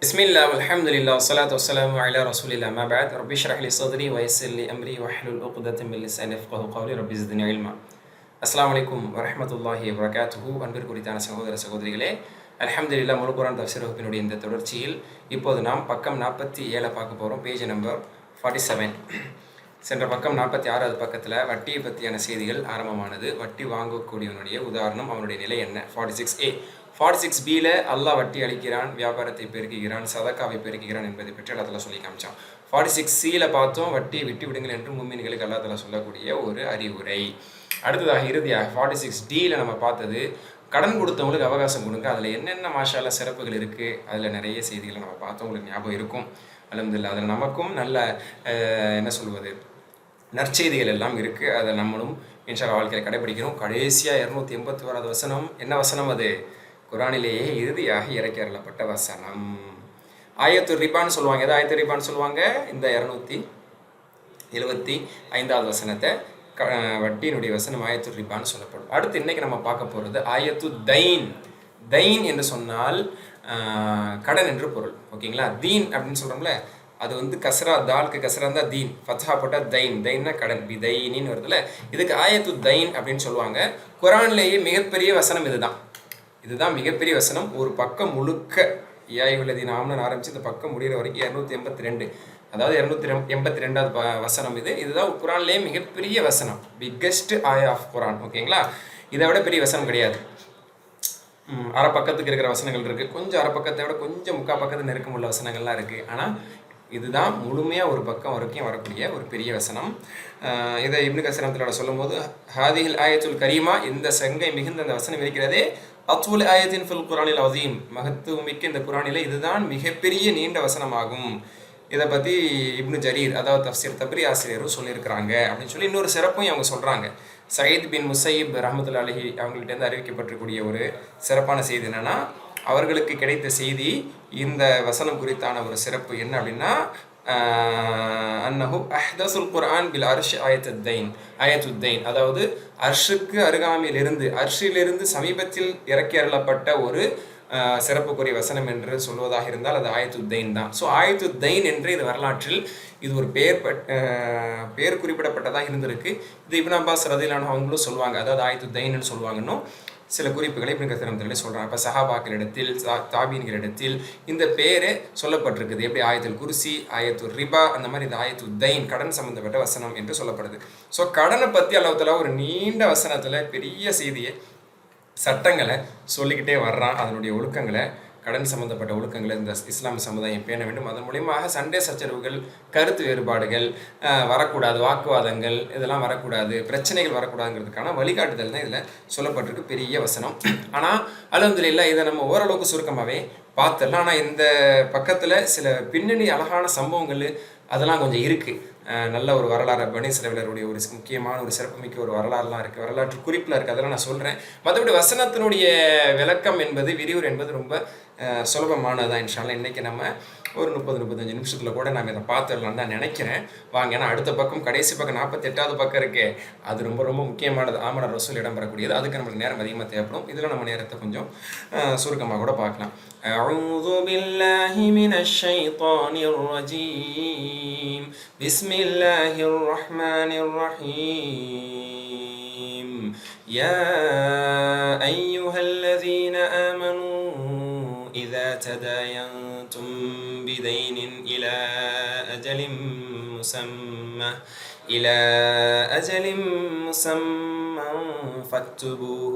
பிஸ்மில்லாஹ் அல்ஹம்துலில்லாஹ் வஸ்ஸலாத்து வஸ்ஸலாமு அலா ரசூலில்லாஹ் அம்மா பஅத் ரப்பி ஷ்ரஹ் லி ஸத்ரி வ யஸ்ஸிர் லி அம்ரி வஹ்லுல் உக்தத்தம் மின் லிசானி யஃப்கஹு கௌலி ரப்பி ஸித்னி இல்மா. அஸ்ஸலாமு அலைக்கும் வரஹ்மத்துல்லாஹி வபரகாத்துஹு. அன்பிற்குரித்தான சகோதர சகோதரிகளே, அல்ஹம்துலில்லாஹ் முழு குர்ஆன் தஃப்ஸீர் வகுப்பினுடைய இந்த தொடர்ச்சியில் இப்போது நாம் பக்கம் 47 பார்க்க போகிறோம். Page number 47. சென்ற பக்கம் 46வது பக்கத்தில் வட்டியை பற்றியான செய்திகள் ஆரம்பமானது. வட்டி வாங்கக்கூடியவனுடைய உதாரணம், அவனுடைய நிலை என்ன. 46A 46Bயில் அல்லாஹ் வட்டி அளிக்கிறான், வியாபாரத்தை பெருக்குகிறான், சதக்காவை பெருக்குகிறான் என்பதை பற்றி அல்லா தஆலா சொல்லி காமிச்சான். 46Cயில் பார்த்தோம், வட்டியை விட்டு விடுங்கள் என்று முஃமின்களுக்கு அல்லா தஆலா சொல்லக்கூடிய ஒரு அறிவுரை. அடுத்ததாக இறுதியாக 46Dயில் நம்ம பார்த்தது, கடன் கொடுத்தவங்களுக்கு அவகாசம் கொடுங்க. அதில் என்னென்ன மாஷால்லா சிறப்புகள் இருக்குது, அதில் நிறைய செய்திகளை நம்ம பார்த்தோம், உங்களுக்கு ஞாபகம் இருக்கும். அல்ஹம்துலில்லாஹ் அதில் நமக்கும் நல்ல என்ன சொல்வது நற்செய்திகள் எல்லாம் இருக்குது. அதை நம்மளும் இன்ஷா அல்லாஹ் வாழ்க்கையில் கடைபிடிக்கிறோம். கடைசியாக 281வது வசனம் என்ன வசனம்? அது குர்ஆனிலேயே இறுதியாக இறக்கி அருளப்பட்ட வசனம். ஆயத்து ரிபான்னு சொல்லுவாங்க. எதாவது ஆயத்து ரிபான்னு சொல்லுவாங்க. இந்த 275வது வசனத்தை வட்டியினுடைய வசனம் ஆயத்து ரிபான்னு சொல்லப்படும். அடுத்து இன்னைக்கு நம்ம பார்க்க போகிறது ஆயத்து தைன். தைன் என்று சொன்னால் கடன் என்று பொருள். ஓகேங்களா? தீன் அப்படின்னு சொல்கிறோம்ல, அது வந்து கஸ்ரா, தாலுக்கு கஸ்ரா இருந்தால் தீன், ஃபத்ஹா போட்டால் தைன். தைன்னா கடன், பிதைனின்னு வருதுல, இதுக்கு ஆயத்து தைன் அப்படின்னு சொல்லுவாங்க. குர்ஆன்லேயே மிகப்பெரிய வசனம் இதுதான் மிகப்பெரிய வசனம். ஒரு பக்கம் முழுக்க யாயுல்லதீன ஆமனூன்னு ஆரம்பித்து இந்த பக்கம் முடிகிற வரைக்கும் 282, அதாவது 282வது வசனம். இதுதான் குர்ஆன்லேயே மிகப்பெரிய வசனம், பிக்கஸ்ட் ஆயா ஆஃப் குர்ஆன். ஓகேங்களா? இதை விட பெரிய வசனம் கிடையாது. அரை பக்கத்துக்கு இருக்கிற வசனங்கள் இருக்குது, கொஞ்சம் அரை பக்கத்தை விட கொஞ்சம் முக்கால் பக்கத்து நெருக்கம் உள்ள வசனங்கள்லாம் இருக்குது. ஆனால் இதுதான் முழுமையாக ஒரு பக்கம் வரைக்கும் வரக்கூடிய ஒரு பெரிய வசனம். இதை இப்னு கஸீர் ரஹ்மத்துல்லாஹி சொல்லும் போது, ஹாதிஹில் ஆயத்துல் கரீமா, இந்த சங்கை மிகுந்த அந்த வசனம் இருக்கிறதே, அத்வுல் ஆயத்தின் ஃபில் குர்ஆனில் அஸீம், மகத்துவமிக்க இந்த குர்ஆனில் இதுதான் மிகப்பெரிய நீண்ட வசனமாகும். இதை பற்றி இப்னு ஜரீர், அதாவது தஃப்சீர் தப்ரி ஆசிரியரும் சொல்லியிருக்கிறாங்க அப்படின்னு சொல்லி இன்னொரு சிறப்பையும் அவங்க சொல்கிறாங்க. சயீத் பின் முஸையிப் ரஹ்மத்துல்லாஹி அலைஹி அவங்கள்ட்டேருந்து அறிவிக்கப்பட்டிருக்கக்கூடிய ஒரு சிறப்பான செய்தி என்னென்னா, அவர்களுக்கு கிடைத்த செய்தி, இந்த வசனம் குறித்தான ஒரு சிறப்பு என்ன அப்படின்னா, அன்னஹு அஹ்தஸுல் குர்ஆன் பில் அர்ஷ் ஆயத்துத்தைன், அதாவது அர்ஷுக்கு அருகாமையிலிருந்து, அர்ஷிலிருந்து சமீபத்தில் இறக்கி அருளப்பட்ட ஒரு சிறப்புக்குரிய வசனம் என்று சொல்வதாக இருந்தால் அது ஆயத்துத்தைன் தான். ஸோ ஆயத்துத்தைன் என்று இது வரலாற்றில் இது ஒரு பேர் குறிப்பிடப்பட்டதாக இருந்திருக்கு. இது இப்னு அப்பாஸ் ரலியல்லாஹு அன்ஹு அவங்களும் சொல்லுவாங்க, அதாவது ஆயத்துத்தைன்னு சொல்லுவாங்கன்னு சில குறிப்புகளை இப்னு கஸீர் ரஹ்மத்துல்லாஹி சொல்கிறாங்க. இப்போ சஹாபாக்களிடத்தில், தாபீன்களிடத்தில் இந்த பேரே சொல்லப்பட்டிருக்குது. எப்படி ஆயத்துல் குர்சி, ஆயத்துல் ரிபா, அந்த மாதிரி இந்த ஆயத்துத்தைன் கடன் சம்பந்தப்பட்ட வசனம் என்று சொல்லப்படுது. ஸோ கடனை பற்றி அல்லாஹ் தஆலா ஒரு நீண்ட வசனத்தில் பெரிய செய்தியை, சட்டங்களை சொல்லிக்கிட்டே வர்றான். அதனுடைய ஒழுக்கங்களை, கடன் சம்பந்தப்பட்ட ஒழுக்கங்களை இந்த இஸ்லாம் சமுதாயம் பேண வேண்டும். அதன் மூலியமாக சண்டை சச்சரவுகள், கருத்து வேறுபாடுகள் வரக்கூடாது, வாக்குவாதங்கள் இதெல்லாம் வரக்கூடாது, பிரச்சனைகள் வரக்கூடாதுங்கிறதுக்கான வழிகாட்டுதல் தான் இதில் சொல்லப்பட்டிருக்கு. பெரிய வசனம். ஆனால் அல்ஹம்துலில்லாஹ் இதை நம்ம ஓரளவுக்கு சுருக்கமாகவே பார்த்துடலாம். ஆனால் இந்த பக்கத்தில் சில பின்னணி அழகான சம்பவங்கள் அதெல்லாம் கொஞ்சம் இருக்குது. நல்ல ஒரு வரலாறு, பனி இஸ்ராயீலருடைய ஒரு முக்கியமான ஒரு சிறப்புமிக்க ஒரு வரலாறுலாம் இருக்குது, வரலாற்று குறிப்பில் இருக்குது. அதெல்லாம் நான் சொல்கிறேன். மற்றபடி வசனத்தினுடைய விளக்கம் என்பது, விரிவுரை என்பது ரொம்ப சுலபமானதான். இன்ஷா அல்லாஹ் இன்றைக்கி நம்ம ஒரு 30-35 நிமிஷத்தில் கூட நம்ம இதை பார்த்துடலான்னு தான் நினைக்கிறேன். வாங்க, ஏன்னா அடுத்த பக்கம், கடைசி பக்கம் 48வது பக்கம் இருக்கே, அது ரொம்ப ரொம்ப முக்கியமானது. ஆமன ரசூல் இடம்பெறக்கூடியது. அதுக்கு நம்மளுக்கு நேரம் அதிகமாக தேவைப்படும். இதில் நம்ம நேரத்தை கொஞ்சம் சுருக்கமாக கூட பார்க்கலாம். அஊது பில்லாஹி மினஷ் ஷைத்தானிர் ரஜீம். பிஸ்மில்லாஹிர் ரஹ்மானிர் ரஹீம். யா அய்யுஹல்லதீன ஆமனூ إذا تداينتم بدين إلى أجل مسمى فاكتبوه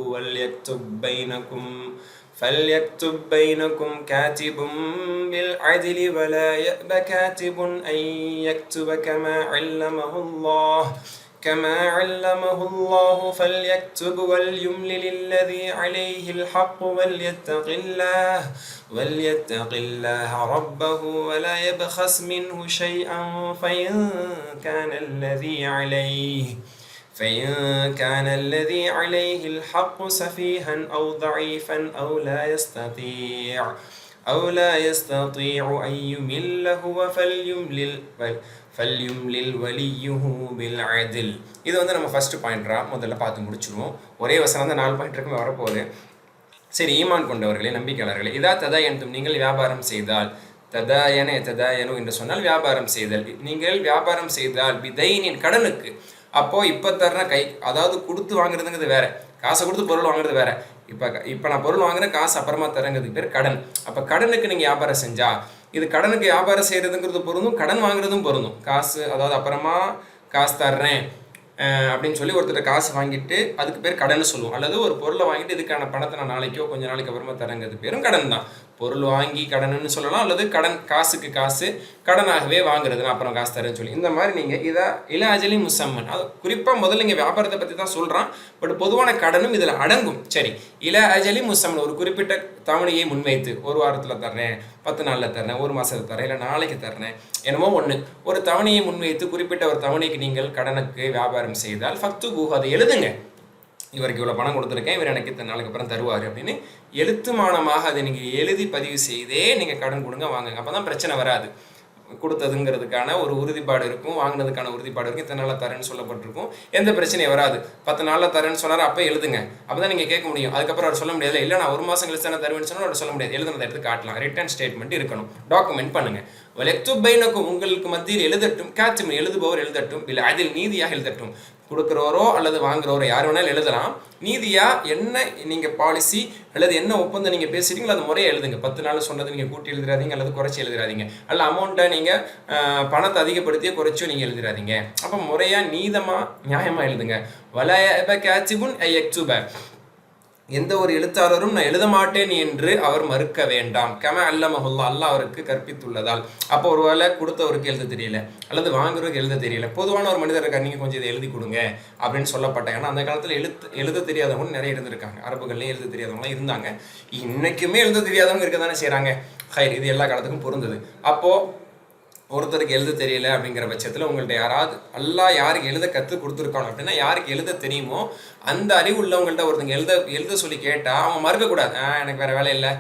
فليكتب بينكم كاتب بالعدل ولا يأب كاتب أن يكتب كما علمه الله فليكتب وليملل الذي عليه الحق وليتق الله ربه ولا يبخس منه شيئا فإن كان الذي عليه الحق سفيها أو ضعيفا أو لا يستطيع أن يمل هو فليملل وليه بالعدل. இது வந்து நம்ம ஃபர்ஸ்ட் பாயிண்டரா முதல்ல பார்த்து முடிச்சிருவோம். ஒரே வசனம் தான் 4 பாயிண்ட் இருக்குமே வரப்போகுது. சரி, ஈமான் கொண்டவர்களே, நம்பிக்கையாளர்களே, இதா ததாயன்தும், நீங்கள் வியாபாரம் செய்தால், ததாயன ததாயனு என்று சொன்னால் வியாபாரம் செய்தல். நீங்கள் வியாபாரம் செய்தால் பிதைனின் கடனுக்கு, அப்போ இப்போ தர்ற கை, அதாவது கொடுத்து வாங்குறதுங்கிறது வேற, காசை கொடுத்து பொருள் வாங்குறது வேற. இப்போ நான் பொருள் வாங்குறேன், காசு அப்புறமா தரங்கிறதுக்கு பேர் கடன். அப்போ கடனுக்கு நீங்கள் வியாபாரம் செஞ்சா, இது கடனுக்கு வியாபாரம் செய்யறதுங்கிறது பொருந்தும், கடன் வாங்குறதும் பொருந்தும். காசு, அதாவது அப்புறமா காசு தர்றேன் அப்படின்னு சொல்லி ஒருத்தர் காசு வாங்கிட்டு அதுக்கு பேர் கடன் சொல்லுவோம். அல்லது ஒரு பொருளை வாங்கிட்டு இதுக்கான பணத்தை நான் நாளைக்கோ கொஞ்ச நாளைக்கு அப்புறமா தரங்கிறது பேரும் கடன் தான். பொருள் வாங்கி கடன்னு சொல்லலாம், அல்லது கடன், காசுக்கு காசு கடனாகவே வாங்குறது, நான் அப்புறம் காசு தரேன்னு சொல்லி. இந்த மாதிரி நீங்கள் இதை இல அஜலி முசம்மன், அது குறிப்பாக முதல்ல இங்கே வியாபாரத்தை பற்றி தான் சொல்கிறான், பட் பொதுவான கடனும் இதில் அடங்கும். சரி, இல அஜலி முசம்மன், ஒரு குறிப்பிட்ட தவணையை முன்வைத்து, ஒரு வாரத்தில் தர்றேன், 10 நாளில் தர்றேன், ஒரு மாதத்தில் தர்றேன், இல்லை நாளைக்கு தர்றேன், என்னமோ ஒன்று, ஒரு தவணையை முன்வைத்து குறிப்பிட்ட ஒரு தவணைக்கு நீங்கள் கடனுக்கு வியாபாரம் செய்தால் ஃபக்துபூ, அதை எழுதுங்க. இவருக்கு இவ்வளோ பணம் கொடுத்துருக்கேன், இவர் எனக்கு இத்தனை நாளுக்கு அப்புறம் தருவார் அப்படின்னு எழுத்துமானமாக அதை நீங்கள் எழுதி பதிவு செய்தே நீங்கள் கடன் கொடுங்க, வாங்குங்க. அப்போ தான் பிரச்சனை வராது. கொடுத்ததுங்கிறதுக்கான ஒரு உறுதிப்பாடு இருக்கும், வாங்கினதுக்கான உறுதிப்பாடு இருக்கும், இத்தனை நாளில் தரேன்னு சொல்லப்பட்டிருக்கும், எந்த பிரச்சனையும் வராது. 10 நாளில் தரேன்னு சொன்னார், அப்போ எழுதுங்க. அப்போ தான் நீங்கள் கேட்க முடியும். அதுக்கப்புறம் அவர் சொல்ல முடியாது, இல்லை நான் 1 மாதம் கழிச்சு தானே தருவேன்னு சொன்னால் அவர் சொல்ல முடியாது. எழுதுனதை எடுத்து காட்டலாம். ரிட்டர்ன் ஸ்டேட்மெண்ட் இருக்கணும், டாக்குமெண்ட் பண்ணுங்க. வலெக்துப் பைனக்கும், உங்களுக்கு மத்தியில் எழுதட்டும், காத்திமின், எழுதுபவர் எழுதட்டும், இல்லை அதில் நீதியாக எழுதட்டும். கொடுக்குறவரோ அல்லது வாங்குறவரோ யார் வேணாலும் எழுதலாம். நீதியாக என்ன நீங்கள் பாலிசி அல்லது என்ன ஒப்பந்தம் நீங்கள் பேசுகிறீங்களோ அது முறையாக எழுதுங்க. 10 நாள் சொன்னது நீங்கள் கூட்டி எழுதுறாதீங்க அல்லது குறைச்சி எழுதுறாதீங்க, அல்ல அமௌண்ட்டை நீங்கள் பணத்தை அதிகப்படுத்தியோ குறைச்சோ நீங்கள் எழுதுறாதீங்க. அப்போ முறையாக நீதமாக நியாயமாக எழுதுங்க. வலயப காத்திபுன் ஐ யக்துப, எந்த ஒரு எழுத்தாளரும் நான் எழுத மாட்டேன் என்று அவர் மறுக்க வேண்டாம். கம அல்லமஹுல்லா, அல்லாஹ் அவருக்கு கற்பித்துள்ளதால். அப்போ ஒரு வேளை கொடுத்தவருக்கு எழுத தெரியல அல்லது வாங்குறவருக்கு எழுத தெரியல, பொதுவான ஒரு மனிதர் இருக்கார், நீங்கள் கொஞ்சம் இதை எழுதி கொடுங்க அப்படின்னு சொல்லப்பட்டாங்க. ஏன்னா அந்த காலத்தில் எழுத தெரியாதவங்க நிறைய இருந்திருக்காங்க, அரபுகள்லேயும் எழுத தெரியாதவங்களாம் இருந்தாங்க. இன்னைக்குமே எழுத தெரியாதவங்க இருக்க தானே செய்கிறாங்க. ஹைர், இது எல்லா காலத்துக்கும் பொருந்தது. அப்போது ஒருத்தருக்கு எழுத தெரியல அப்படிங்கிற பட்சத்தில் உங்கள்கிட்ட யாராவது, அல்லாஹ் யாருக்கு எழுத கற்றுக் கொடுத்துருக்காங்க அப்படின்னா, யாருக்கு எழுத தெரியுமோ அந்த அறிவு உள்ளவங்கள்ட்ட ஒருத்தங்க எழுத சொல்லி கேட்டால் அவங்க மறுக்கக்கூடாது. எனக்கு வேறு வேலை இல்லை,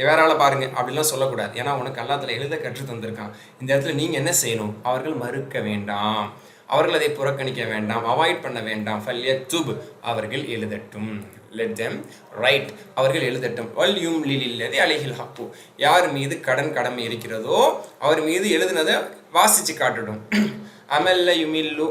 வேற ஆளை பாருங்க அப்படிலாம் சொல்லக்கூடாது. ஏன்னா உனக்கு அல்லாஹ் எழுத கற்று தந்திருக்கான். இந்த இடத்துல நீங்கள் என்ன செய்யணும்? அவர்கள் மறுக்க வேண்டாம், அவர்கள் அதை புறக்கணிக்க வேண்டாம், அவாய்ட் பண்ண வேண்டாம். ஃபல்யக்துப், அவர்கள் எழுதட்டும். லெட் தெம் ரைட், அவர்கள் எழுதட்டும். வல் யும்லில்லதி அலைஹில் ஹக்கு, யார் மீது கடமை இருக்கிறதோ அவர் மீது எழுதுனதை வாசித்து காட்டட்டும். அமல்ல யுமில்லு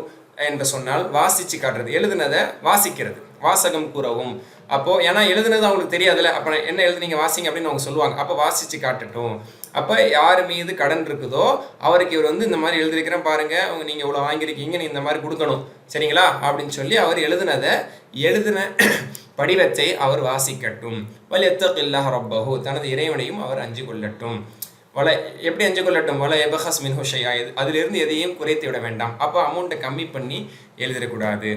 என்று சொன்னால் வாசித்து காட்டுறது, எழுதுனதை வாசிக்கிறது, வாசகம் கூறவும். அப்போது ஏன்னா எழுதுனது அவங்களுக்கு தெரியாதுல்ல, அப்போ என்ன எழுதுனீங்க வாசிங்க அப்படின்னு அவங்க சொல்லுவாங்க. அப்போ வாசித்து காட்டட்டும். அப்போ யார் மீது கடன் இருக்குதோ அவருக்கு இவர் இந்த மாதிரி எழுதிருக்கிறேன் பாருங்க, அவங்க நீங்கள் இவ்வளோ வாங்கியிருக்கீங்க, நீ இந்த மாதிரி கொடுக்கணும் சரிங்களா அப்படின்னு சொல்லி அவர் எழுதின படிவத்தை அவர் வாசிக்கட்டும். வல்யத்தகில்லாஹ் ரப்பஹு, தனது இறைவனையும் அவர் அஞ்சு கொள்ளட்டும். எப்படி அஞ்சு கொள்ளட்டும்? வல எபஹஸ் மின்ஹு ஷைஆ, அதிலிருந்து எதையும் குறைத்து விட வேண்டாம். அப்போ அமௌண்ட்டை கம்மி பண்ணி எழுதிடக்கூடாது.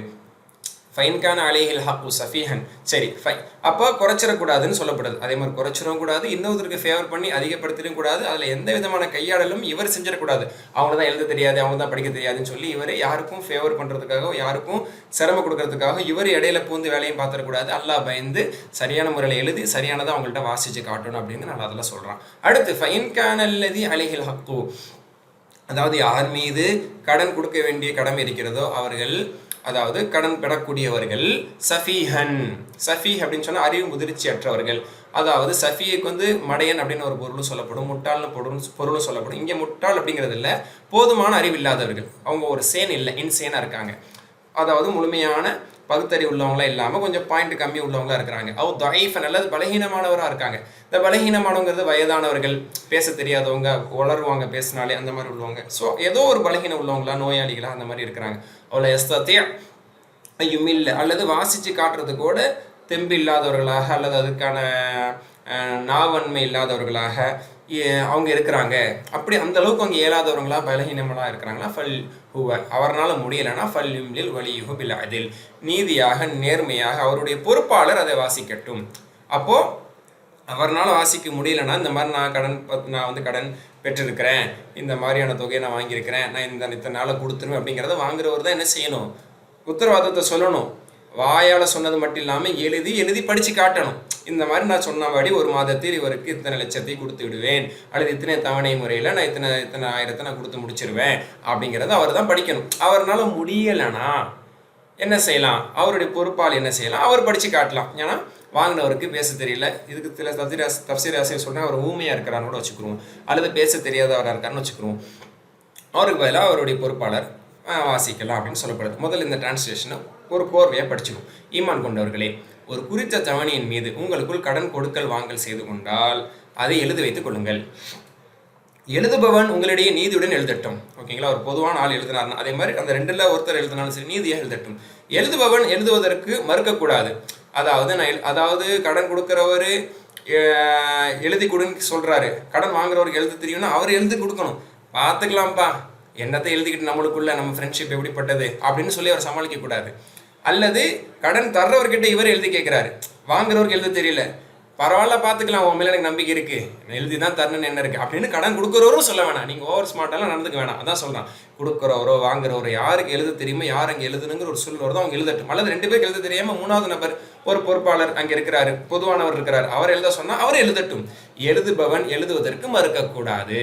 ஃபைன்கான அலைஹில் ஹக்கு சஃபீஹன், சரி ஃபைன், அப்போ குறைச்சிடக்கூடாதுன்னு சொல்லப்படுது. அதே மாதிரி குறைச்சிடவும் கூடாது, இன்னொருத்தருக்கு ஃபேவர் பண்ணி அதிகப்படுத்திடும் கூடாது. அதில் எந்த விதமான கையாடலும் இவர் செஞ்சிடக்கூடாது. அவங்க தான் எழுத தெரியாது, அவங்க தான் படிக்க தெரியாதுன்னு சொல்லி இவர் யாருக்கும் ஃபேவர் பண்ணுறதுக்காக, யாருக்கும் சிரமம் கொடுக்கறதுக்காக இவர் இடையில பூந்து வேலையும் பார்த்துடக்கூடாது. அல்லாஹ் பயந்து சரியான முறையில் எழுதி சரியானதை அவங்கள்ட்ட வாசித்து காட்டணும் அப்படின்னு நல்லா அதெல்லாம் சொல்கிறான். அடுத்து ஃபைன்கான அல்லதி அலைஹில் ஹக்கு, அதாவது யார் மீது கடன் கொடுக்க வேண்டிய கடமை இருக்கிறதோ அவர்கள், அதாவது கடன் பெறக்கூடியவர்கள் சஃபீஹன், சஃபீஹ் அப்படின்னு சொன்னால் அறிவு முதிர்ச்சி அற்றவர்கள். அதாவது சஃபீஹுக்கு மடையன் அப்படின்னு ஒரு பொருளும் சொல்லப்படும், முட்டாள்னு பொருளும் சொல்லப்படும். இங்கே முட்டாள் அப்படிங்கிறது இல்லை, போதுமான அறிவு இல்லாதவர்கள். அவங்க ஒரு சேன் இல்லை, இன்சேனாக இருக்காங்க. அதாவது முழுமையான பகுத்தறிவு உள்ளவங்களாம் இல்லாமல் கொஞ்சம் பாயிண்ட் கம்மி உள்ளவங்களாக இருக்கிறாங்க. அவ் தயீஃபன், அல்லது பலகீனமானவராக இருக்காங்க. இந்த பலகீனமானவங்கிறது வயதானவர்கள், பேச தெரியாதவங்க, வளருவாங்க பேசினாலே, அந்த மாதிரி உள்ளவங்க. ஸோ ஏதோ ஒரு பலகீனம் உள்ளவங்களா, நோயாளிகளா அந்த மாதிரி இருக்கிறாங்க. அவ்வளோ எஸ்தத்தே யுமில்ல, அல்லது வாசித்து காட்டுறது கூட தெம்பு இல்லாதவர்களாக அல்லது அதுக்கான நாவன்மை இல்லாதவர்களாக அவங்க இருக்கிறாங்க. அப்படி அந்த அளவுக்கு அவங்க இயலாதவங்களா பலகீனமெல்லாம் இருக்கிறாங்களா, ஃபல் ஹுவ, அவரால் முடியலைன்னா ஃபல் யும்லில் வலியுஹு பில் அதில், நீதியாக நேர்மையாக அவருடைய பொறுப்பாளர் அதை வாசிக்கட்டும். அப்போது அவரால் வாசிக்க முடியலைன்னா, இந்த மாதிரி நான் கடன் பெற்றிருக்கிறேன், இந்த மாதிரியான தொகையை நான் வாங்கியிருக்கிறேன், நான் இத்தனை நாளை கொடுத்துருவேன் அப்படிங்கிறத வாங்குறவர் தான் என்ன செய்யணும்? உத்தரவாதத்தை சொல்லணும். வாயால் சொன்னது மட்டும் இல்லாமல் எழுதி படித்து காட்டணும். இந்த மாதிரி நான் சொன்னபடி 1 மாதத்தில் இவருக்கு இத்தனை லட்சத்தை கொடுத்து விடுவேன், அல்லது இத்தனை தவணை முறையில் நான் இத்தனை ஆயிரத்தை நான் கொடுத்து முடிச்சிருவேன் அப்படிங்கிறத அவர் தான் படிக்கணும். அவரால் முடியலைன்னா என்ன செய்யலாம்? அவருடைய பொறுப்பால் என்ன செய்யலாம்? அவர் படித்து காட்டலாம். ஏன்னா வாங்கினவருக்கு பேச தெரியல, இதுக்கு சில தப்சீர் ஆசிரியர் சொல்கிறாங்க அவர் ஊமையாக இருக்கிறான்னு கூட வச்சுக்கிறோம், அல்லது பேச தெரியாதவராக இருக்காருன்னு வச்சுக்கிறோம். அவருக்கு பதிலாக அவருடைய பொறுப்பாளர் வாசிக்கலாம் அப்படின்னு சொல்லப்படுது. முதல்ல இந்த டிரான்ஸ்லேஷனை ஒரு கோர்வையாக படிச்சுக்கணும். ஈமான் கொண்டவர்களே, ஒரு குறித்த தவணையின் மீது உங்களுக்குள் கடன் கொடுக்கல் வாங்கல் செய்து கொண்டால் அதை எழுதி வைத்துக் கொள்ளுங்கள். எழுதுபவன் உங்களிடையே நீதியுடன் எழுதட்டும். ஓகேங்களா? ஒரு பொதுவான ஆள் எழுதினார்னா அதே மாதிரி அந்த ரெண்டுல ஒருத்தர் எழுதினாலும் சரி நீதியாக எழுதட்டும். எழுதுபவன் எழுதுவதற்கு மறுக்கக்கூடாது. அதாவது கடன் கொடுக்குறவர் எழுதி கொடுன்னு சொல்றாரு, கடன் வாங்குறவருக்கு எழுத தெரியும்னா அவர் எழுதி கொடுக்கணும். பார்த்துக்கலாம்ப்பா, என்னத்தை எழுதிக்கிட்டு நம்மளுக்குள்ள நம்ம ஃப்ரெண்ட்ஷிப் எப்படிப்பட்டது அப்படின்னு சொல்லி அவர் சமாளிக்க கூடாது. அல்லது கடன் தர்றவர்கிட்ட இவர் எழுதி கேட்குறாரு, வாங்குறவருக்கு எழுத தெரியல, பரவாயில்ல பார்த்துக்கலாம், உன் மேலே எனக்கு நம்பிக்கை இருக்கு, எழுதி தான் தரணும்னு என்ன இருக்கு அப்படின்னு கடன் கொடுக்குறவரும் சொல்ல வேணாம். நீங்கள் ஓவர் ஸ்மார்ட்டாலாம் நடந்துக்க வேணாம். அதான் சொல்கிறான், கொடுக்குறவரோ வாங்குறவரோ யாருக்கு எழுத தெரியுமோ, யார் அங்கே எழுதுனுங்கிற ஒரு சூழ்நிலை தான் அவங்க எழுதட்டும். அல்லது 2 பேருக்கு எழுத தெரியாமல் 3வது நபர் ஒரு பொறுப்பாளர் அங்கே இருக்கிறாரு, பொதுவானவர் இருக்கிறார், அவர் எழுத சொன்னால் அவர் எழுதட்டும். எழுதுபவன் எழுதுவதற்கு மறுக்கக்கூடாது.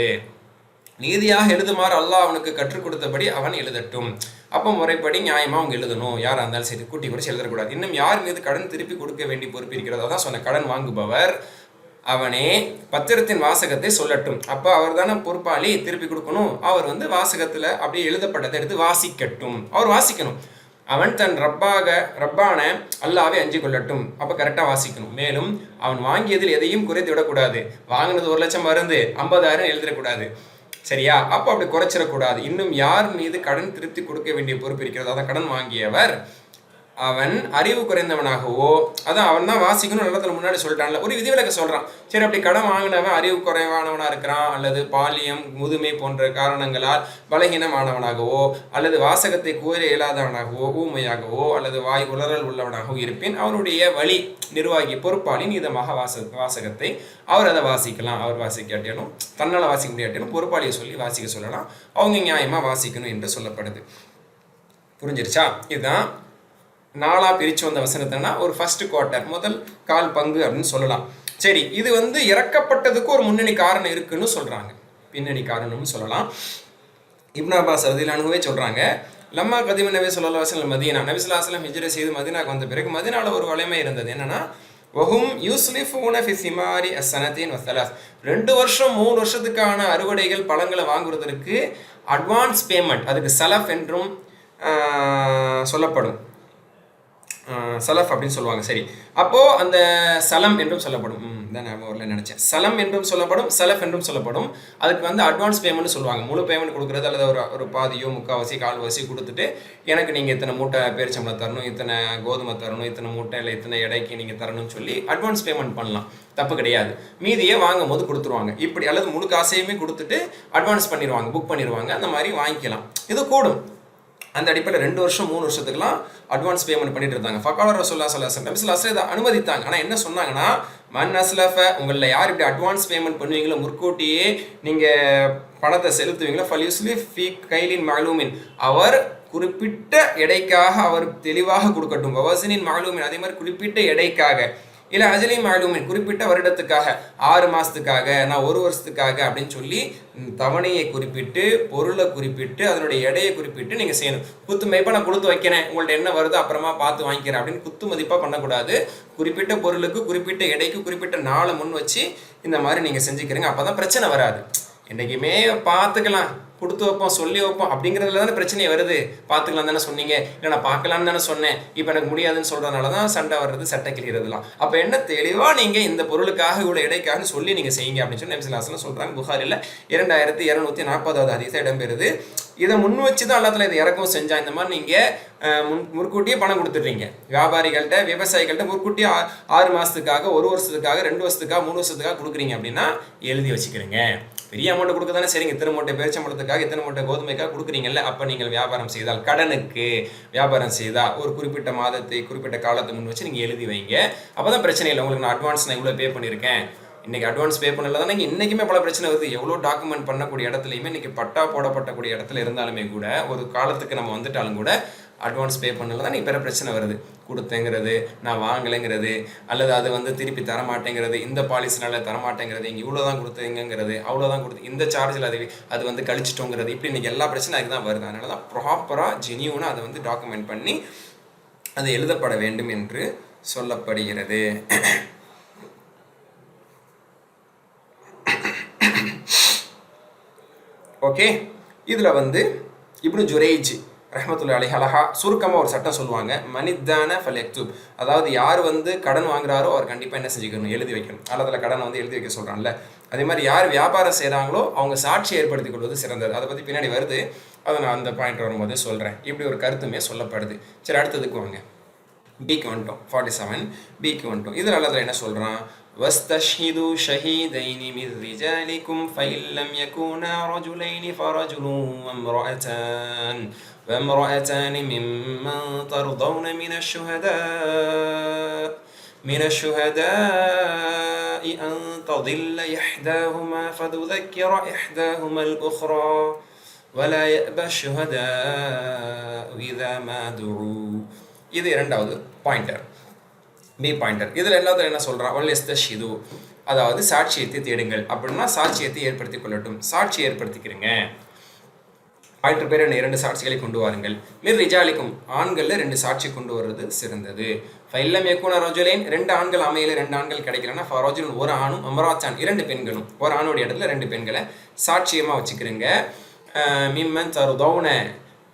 நீதியாக எழுதுமாறு அல்லாஹ் அவனுக்கு கற்றுக் கொடுத்தபடி அவன் எழுதட்டும். அப்போ முறைப்படி நியாயமாக அவங்க எழுதணும். யாராக இருந்தாலும் சரி கூட்டி குறைச்சி எழுதக்கூடாது. இன்னும் யார் மீது கடன் திருப்பி கொடுக்க வேண்டிய பொறுப்பு இருக்கிறதோ தான் சொன்ன, கடன் வாங்குபவர் அவனே பத்திரத்தின் வாசகத்தை சொல்லட்டும். அப்போ அவர் தானே பொறுப்பாளி, திருப்பி கொடுக்கணும். அவர் வாசகத்தில் அப்படியே எழுதப்பட்டதை எடுத்து வாசிக்கட்டும். அவர் வாசிக்கணும். அவன் தன் ரப்பான அல்லாவே அஞ்சு கொள்ளட்டும். அப்போ கரெக்டாக வாசிக்கணும். மேலும் அவன் வாங்கியதில் எதையும் குறைத்து விடக்கூடாது. வாங்கினது 1 லட்சம் மருந்து 50,000 எழுதிடக்கூடாது. சரியா? அப்போ அப்படி குறைச்சிடக்கூடாது. இன்னும் யார் மீது கடன் திருப்தி கொடுக்க வேண்டிய பொறுப்பு இருக்கிறதோ, அதான் கடன் வாங்கியவர் அவன் அறிவு குறைந்தவனாகவோ, அதான் அவன் தான் வாசிக்கணும் நல்லத்தில் முன்னாடி சொல்லிட்டான்ல, ஒரு விதிவிலக்க சொல்கிறான். சரி, அப்படி கடன் வாங்கினவன் அறிவு குறைவானவனாக இருக்கிறான், அல்லது பாலியம் முதுமை போன்ற காரணங்களால் பலகீனமானவனாகவோ, அல்லது வாசகத்தை கூற இயலாதவனாகவோ, ஊமையாகவோ, அல்லது வாய் உளறல் உள்ளவனாகவோ இருப்பின் அவனுடைய வழி நிர்வாகி பொறுப்பாளி நீதமாக வாசகத்தை அவர் அதை வாசிக்கலாம். அவர் வாசிக்காட்டியாலும் தன்னால் வாசிக்க முடியாட்டியாலும் பொறுப்பாளியை சொல்லி வாசிக்க சொல்லலாம். அவங்க நியாயமாக வாசிக்கணும் என்று சொல்லப்படுது. புரிஞ்சிருச்சா? இதுதான் 4ஆ பிரித்து வந்த வசனத்தைனா ஒரு ஃபர்ஸ்ட் குவார்ட்டர், முதல் கால் பங்கு அப்படின்னு சொல்லலாம். சரி, இது இறக்கப்பட்டதுக்கு ஒரு முன்னணி காரணம் இருக்குன்னு சொல்கிறாங்க, பின்னணி காரணம்னு சொல்லலாம். இப்னு அப்பாஸ் ரலியல்லாஹு அன்ஹுவே சொல்கிறாங்க, லம்மா கதீம நபி ஸல்லல்லாஹு அலைஹி வஸல்லம் மதீனா, நபி ஸல்லல்லாஹு அலைஹி வஸல்லம் ஹிஜ்ரத் செய்து மதீனாவுக்கு வந்த பிறகு மதீனாவில் ஒரு வலிமை இருந்தது. என்னன்னா, வஹும் யூஸ்லிஃபூன ஃபி சிமாரி அஸ்ஸனதீன் வஸலாஸ், 2 வருஷம் 3 வருஷத்துக்கான அறுவடைகள் பழங்களை வாங்குவதற்கு அட்வான்ஸ் பேமெண்ட், அதுக்கு சலஃப் என்றும் சொல்லப்படும். சலஃப் அப்படின்னு சொல்லுவாங்க. சரி, அப்போது அந்த சலம் என்றும் சொல்லப்படும். தான் நான் ஊரில் நினச்சேன். சலம் என்றும் சொல்லப்படும், சலஃப் என்றும் சொல்லப்படும். அதுக்கு அட்வான்ஸ் பேமெண்ட் சொல்லுவாங்க. முழு பேமெண்ட் கொடுக்குறது, அல்லது ஒரு பாதியோ முக்கால்வாசி கால்வாசி கொடுத்துட்டு எனக்கு நீங்கள் இத்தனை மூட்டை பேரிச்சம்பளம் தரணும், இத்தனை கோதுமை தரணும், இத்தனை மூட்டை இல்லை இத்தனை எடைக்கு நீங்கள் தரணும்னு சொல்லி அட்வான்ஸ் பேமெண்ட் பண்ணலாம், தப்பு கிடையாது. மீதியே வாங்கும் போது கொடுத்துருவாங்க. இப்படி அல்லது முழு காசையுமே கொடுத்துட்டு அட்வான்ஸ் பண்ணிடுவாங்க, புக் பண்ணிடுவாங்க. அந்த மாதிரி வாங்கிக்கலாம். இது கூடும். அந்த அடிப்படையில் 2 வருஷம் 3 வருஷத்துக்குலாம் அட்வான்ஸ் பேமெண்ட் பண்ணிட்டு இருந்தாங்க. ஃபகால ரசூலுல்லாஹி ஸல்லல்லாஹு அலைஹி வஸல்லம் இதை அனுமதித்தாங்க. ஆனால் என்ன சொன்னாங்கன்னா, மன் அஸ்லஃப, உங்களில் யார் இப்படி அட்வான்ஸ் பேமெண்ட் பண்ணுவீங்களோ, முற்கூட்டியே நீங்கள் பணத்தை செலுத்துவீங்களோ, ஃபல்யுஸ்லிஃப் ஃபீ கைலின் மஅலூமின், அவர் குறிப்பிட்ட எடைக்காக அவர் தெளிவாக கொடுக்கட்டும். வவஸினின் மஅலூமின், அதே மாதிரி குறிப்பிட்ட எடைக்காக, இல்லை அஜலி மஅலூமின், குறிப்பிட்ட வருடத்துக்காக, 6 மாதத்துக்காக, நான் 1 வருஷத்துக்காக அப்படின்னு சொல்லி தவணையை குறிப்பிட்டு, பொருளை குறிப்பிட்டு, அதனுடைய எடையை குறிப்பிட்டு நீங்கள் செய்யணும். குத்து மதிப்பாக நான் கொடுத்து வைக்கிறேன், உங்கள்ட்ட என்ன வருதோ அப்புறமா பார்த்து வாங்கிக்கிறேன் அப்படின்னு குத்து மதிப்பாக பண்ணக்கூடாது. குறிப்பிட்ட பொருளுக்கு, குறிப்பிட்ட எடைக்கு, குறிப்பிட்ட நாளை முன் வச்சு இந்த மாதிரி நீங்கள் செஞ்சுக்கிறீங்க. அப்போ தான் பிரச்சனை வராது. என்றைக்குமே பார்த்துக்கலாம், கொடுத்து வைப்போம், சொல்லி வைப்போம் அப்படிங்கிறதுல தானே பிரச்சனை வருது. பார்த்துக்கலாம் தானே சொன்னீங்க, இல்லை நான் பார்க்கலான்னு தானே சொன்னேன், இப்போ எனக்கு முடியாதுன்னு சொல்கிறதுனால தான் சண்டை வர்றது, சட்டை கிளிகிறதுலாம். அப்போ என்ன தெளிவாக நீங்கள் இந்த பொருளுக்காக இவ்வளோ எடைக்காக சொல்லி நீங்கள் செய்யுங்க அப்படின்னு சொல்லி நபி ஸல்லல்லாஹு அலைஹி வஸல்லம் சொல்கிறாங்க. புகாரில் 2240 ஹதீஸா இடம்பெறுது. இதை முன் வச்சு தான் அல்லாஹ் இதை இறக்கவும் செஞ்சா. இந்த மாதிரி நீங்கள் முன்கூட்டியே பணம் கொடுத்துட்றீங்க வியாபாரிகள்கிட்ட, விவசாயிகள்கிட்ட. முன்கூட்டியே 6 மாதத்துக்காக, 1 வருஷத்துக்காக, 2 வருஷத்துக்காக, 3 வருஷத்துக்காக கொடுக்குறீங்க அப்படின்னா எழுதி வச்சுக்கிறீங்க. பெரிய அமௌண்ட் கொடுக்க தானே சரிங்க, இத்தனை மூட்டை பேரிச்சம்பழத்துக்காக, இத்தனை மூட்டை கோதுமைக்காக கொடுக்குறீங்கல்ல. அப்போ நீங்கள் வியாபாரம் செய்தால், கடனுக்கு வியாபாரம் செய்தால் ஒரு குறிப்பிட்ட மாதத்தை, குறிப்பிட்ட காலத்தை முன் வச்சு நீங்கள் எழுதி வைங்க. அப்போ தான் பிரச்சனை இல்லை. உங்களுக்கு நான் அட்வான்ஸ் நான் இவ்வளோ பே பண்ணியிருக்கேன், இன்றைக்கி அட்வான்ஸ் பே பண்ணல தானே இன்றைக்குமே பல பிரச்சனை வருது. எவ்வளோ டாக்குமெண்ட் பண்ணக்கூடிய இடத்துலையுமே, இன்றைக்கி பட்டா போடப்பட்டக்கூடிய இடத்துல இருந்தாலுமே கூட, ஒரு காலத்துக்கு நம்ம வந்துட்டாலும் கூட அட்வான்ஸ் பே பண்ணல தான் பெரிய பிரச்சனை வருது. கொடுத்தேங்கிறது, நான் வாங்கலைங்கிறது, அல்லது அது திருப்பி தரமாட்டேங்கிறது, இந்த பாலிசினால தரமாட்டேங்கிறது, இங்கே இவ்வளோ தான் கொடுத்தீங்கிறது, அவ்வளோதான் கொடுத்து இந்த சார்ஜில் அது கழிச்சிட்டோங்கிறது, இப்படி இன்றைக்கி எல்லா பிரச்சனையும் அதுக்கு தான் வருது. அதனால தான் ப்ராப்பராக ஜெனியூனாக அதை டாக்குமெண்ட் பண்ணி அது எழுதப்பட வேண்டும் என்று சொல்லப்படுகிறது. ஓகே, இதில் வந்து இப்னு ஜுரைஜ் ரஹ்மத்துல்லாஹி அலைஹி அழகா சுருக்கமாக ஒரு சட்டம் சொல்லுவாங்க, மனித்தான ஃபல் யக்துப். அதாவது யார் வந்து கடன் வாங்குறாரோ அவர் கண்டிப்பாக என்ன செஞ்சுக்கணும், எழுதி வைக்கணும். அல்லதில் கடனை வந்து எழுதி வைக்க சொல்கிறான்ல, அதே மாதிரி யார் வியாபாரம் செய்கிறாங்களோ அவங்க சாட்சி ஏற்படுத்திக் கொள்வது சிறந்தது. அதை பற்றி பின்னாடி வருது, அதை நான் அந்த பாயிண்ட் வரும்போது சொல்கிறேன். இப்படி ஒரு கருத்துமே சொல்லப்படுது. சரி, அடுத்ததுக்கு வாங்க. பிக்கு வந்துட்டோம். 47 பிக்கு வந்துட்டோம். இதில் அல்லதில் என்ன சொல்கிறான், واستشهدوا شهيدين من رجالكم فإن لم يكونا رجلين فرجل وامرأتان ممن ترضون من الشهداء أن تضل إحداهما فتذكر إحداهما الأخرى ولا يأبى الشهداء إذا ما دعوا. இது இரண்டாவது பாயிண்டர், பி பாயிண்டர். இதில் எல்லாத்துல என்ன சொல்கிறான், வல்யஸ்தஷிது, அதாவது சாட்சியத்தை தேடுங்கள். அப்படின்னா சாட்சியத்தை ஏற்படுத்தி கொள்ளட்டும், சாட்சி ஏற்படுத்திக்கிறீங்க. பாயிண்டர் பேர் என்ன, 2 சாட்சிகளை கொண்டு வாருங்கள். மிர் ரிஜாலிக்கும், ஆண்களில் 2 சாட்சி கொண்டு வர்றது சிறந்தது. ஃபைல்லம் யக்கூன ரஜுலைன், 2 ஆண்கள் அமையில 2 ஆண்கள் கிடைக்கலன்னா ஃபரஜுலுன், ஒரு ஆணும், அமராச்சான் 2 பெண்களும், ஒரு ஆணுடைய இடத்துல 2 பெண்களை சாட்சியமாக வச்சுக்கிறீங்க. மிம்மன் தருதௌன,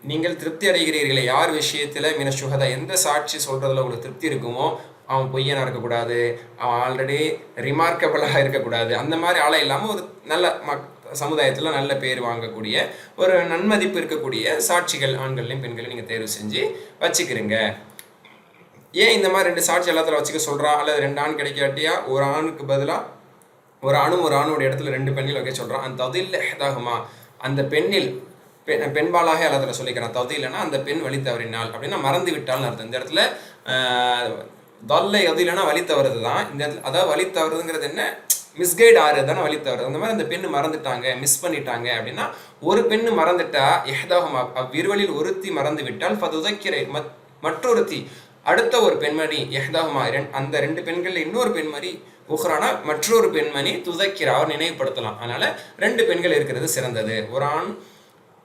நீங்கள் திருப்தி அடைகிறீர்களே யார் விஷயத்தில், மின சுகதா, எந்த சாட்சி சொல்கிறதுல உங்களுக்கு திருப்தி இருக்குமோ, அவன் பொய்யனாக இருக்கக்கூடாது, அவன் ஆல்ரெடி ரிமார்க்கபிளாக இருக்கக்கூடாது, அந்த மாதிரி ஆளை இல்லாமல் ஒரு நல்ல சமுதாயத்தில் நல்ல பேர் வாங்கக்கூடிய ஒரு நன்மதிப்பு இருக்கக்கூடிய சாட்சிகள் ஆண்கள்லையும் பெண்களையும் நீங்கள் தேர்வு செஞ்சு வச்சுக்கிறீங்க. ஏன் இந்த மாதிரி 2 சாட்சி எல்லாத்துல வச்சுக்க சொல்கிறான், அல்லது 2 ஆண் கிடைக்காட்டியா ஒரு ஆணுக்கு பதிலாக ஒரு ஆணுடைய இடத்துல 2 பெண்கள் வைக்க சொல்கிறான். அந்த ததில் எஹ்தாகுமா, அந்த பெண்ணில் பெண்பாலாக எல்லாத்துல சொல்லிக்கிறான். ததில்னா அந்த பெண் வழி தவறினால், அப்படின்னா மறந்து விட்டால்னு அர்த்தம். இந்த இடத்துல தொல்லை எதில்னா வழி தவறுது தான் இந்த இடத்துல. அதாவது வழி தவறுதுங்கிறது என்ன, மிஸ்கைட் ஆறு தானே வழி தவறுது. அந்த மாதிரி அந்த பெண்ணு மறந்துட்டாங்க, மிஸ் பண்ணிட்டாங்க அப்படின்னா, ஒரு பெண்ணு மறந்துட்டா எஹ்தாகுமா, அவ்விருவலில் ஒருத்தி மறந்து விட்டால் ஃபதுதக்கிரை, மற்றொருத்தி அடுத்த ஒரு பெண்மணி, எஹ்தாகுமா அந்த 2 பெண்கள் இன்னொரு பெண்மணி, உஹ்ரானா மற்றொரு பெண்மணி, துதக்கிரா அவர் நினைவுபடுத்தலாம். அதனால 2 பெண்கள் இருக்கிறது சிறந்தது. ஒரு ஆண்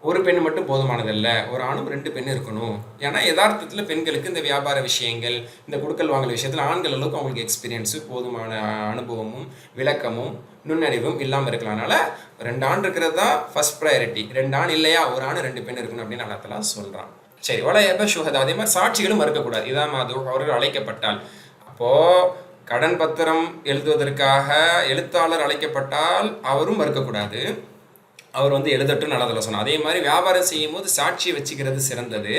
ஒரு பெண் மட்டும் போதுமானதல்ல, ஒரு ஆணும் 2 பெண் இருக்கணும். ஏன்னா யதார்த்தத்தில் பெண்களுக்கு இந்த வியாபார விஷயங்கள், இந்த குடுக்கல் வாங்கல் விஷயத்தில் ஆண்கள் அளவுக்கு அவங்களுக்கு எக்ஸ்பீரியன்ஸு, போதுமான அனுபவமும் விளக்கமும் நுண்ணறிவும் இல்லாமல் இருக்கலாம். அதனால 2 ஆண் இருக்கிறது தான் ஃபர்ஸ்ட் ப்ரையாரிட்டி. 2 ஆண் இல்லையா, ஒரு ஆண் 2 பெண் இருக்கணும் அப்படின்னு அல்லா சொல்கிறான். சரி, வலையப சுஹதா, அதே மாதிரி சாட்சிகளும் மறுக்கக்கூடாது. இதான் மாது அவர்கள் அழைக்கப்பட்டால், அப்போது கடன் பத்திரம் எழுதுவதற்காக எழுத்தாளர் அழைக்கப்பட்டால் அவரும் மறுக்கக்கூடாது, அவர் வந்து எழுதட்டும் நல்லதில் சொன்னார். அதே மாதிரி வியாபாரம் செய்யும் போது சாட்சியை வச்சுக்கிறது சிறந்தது.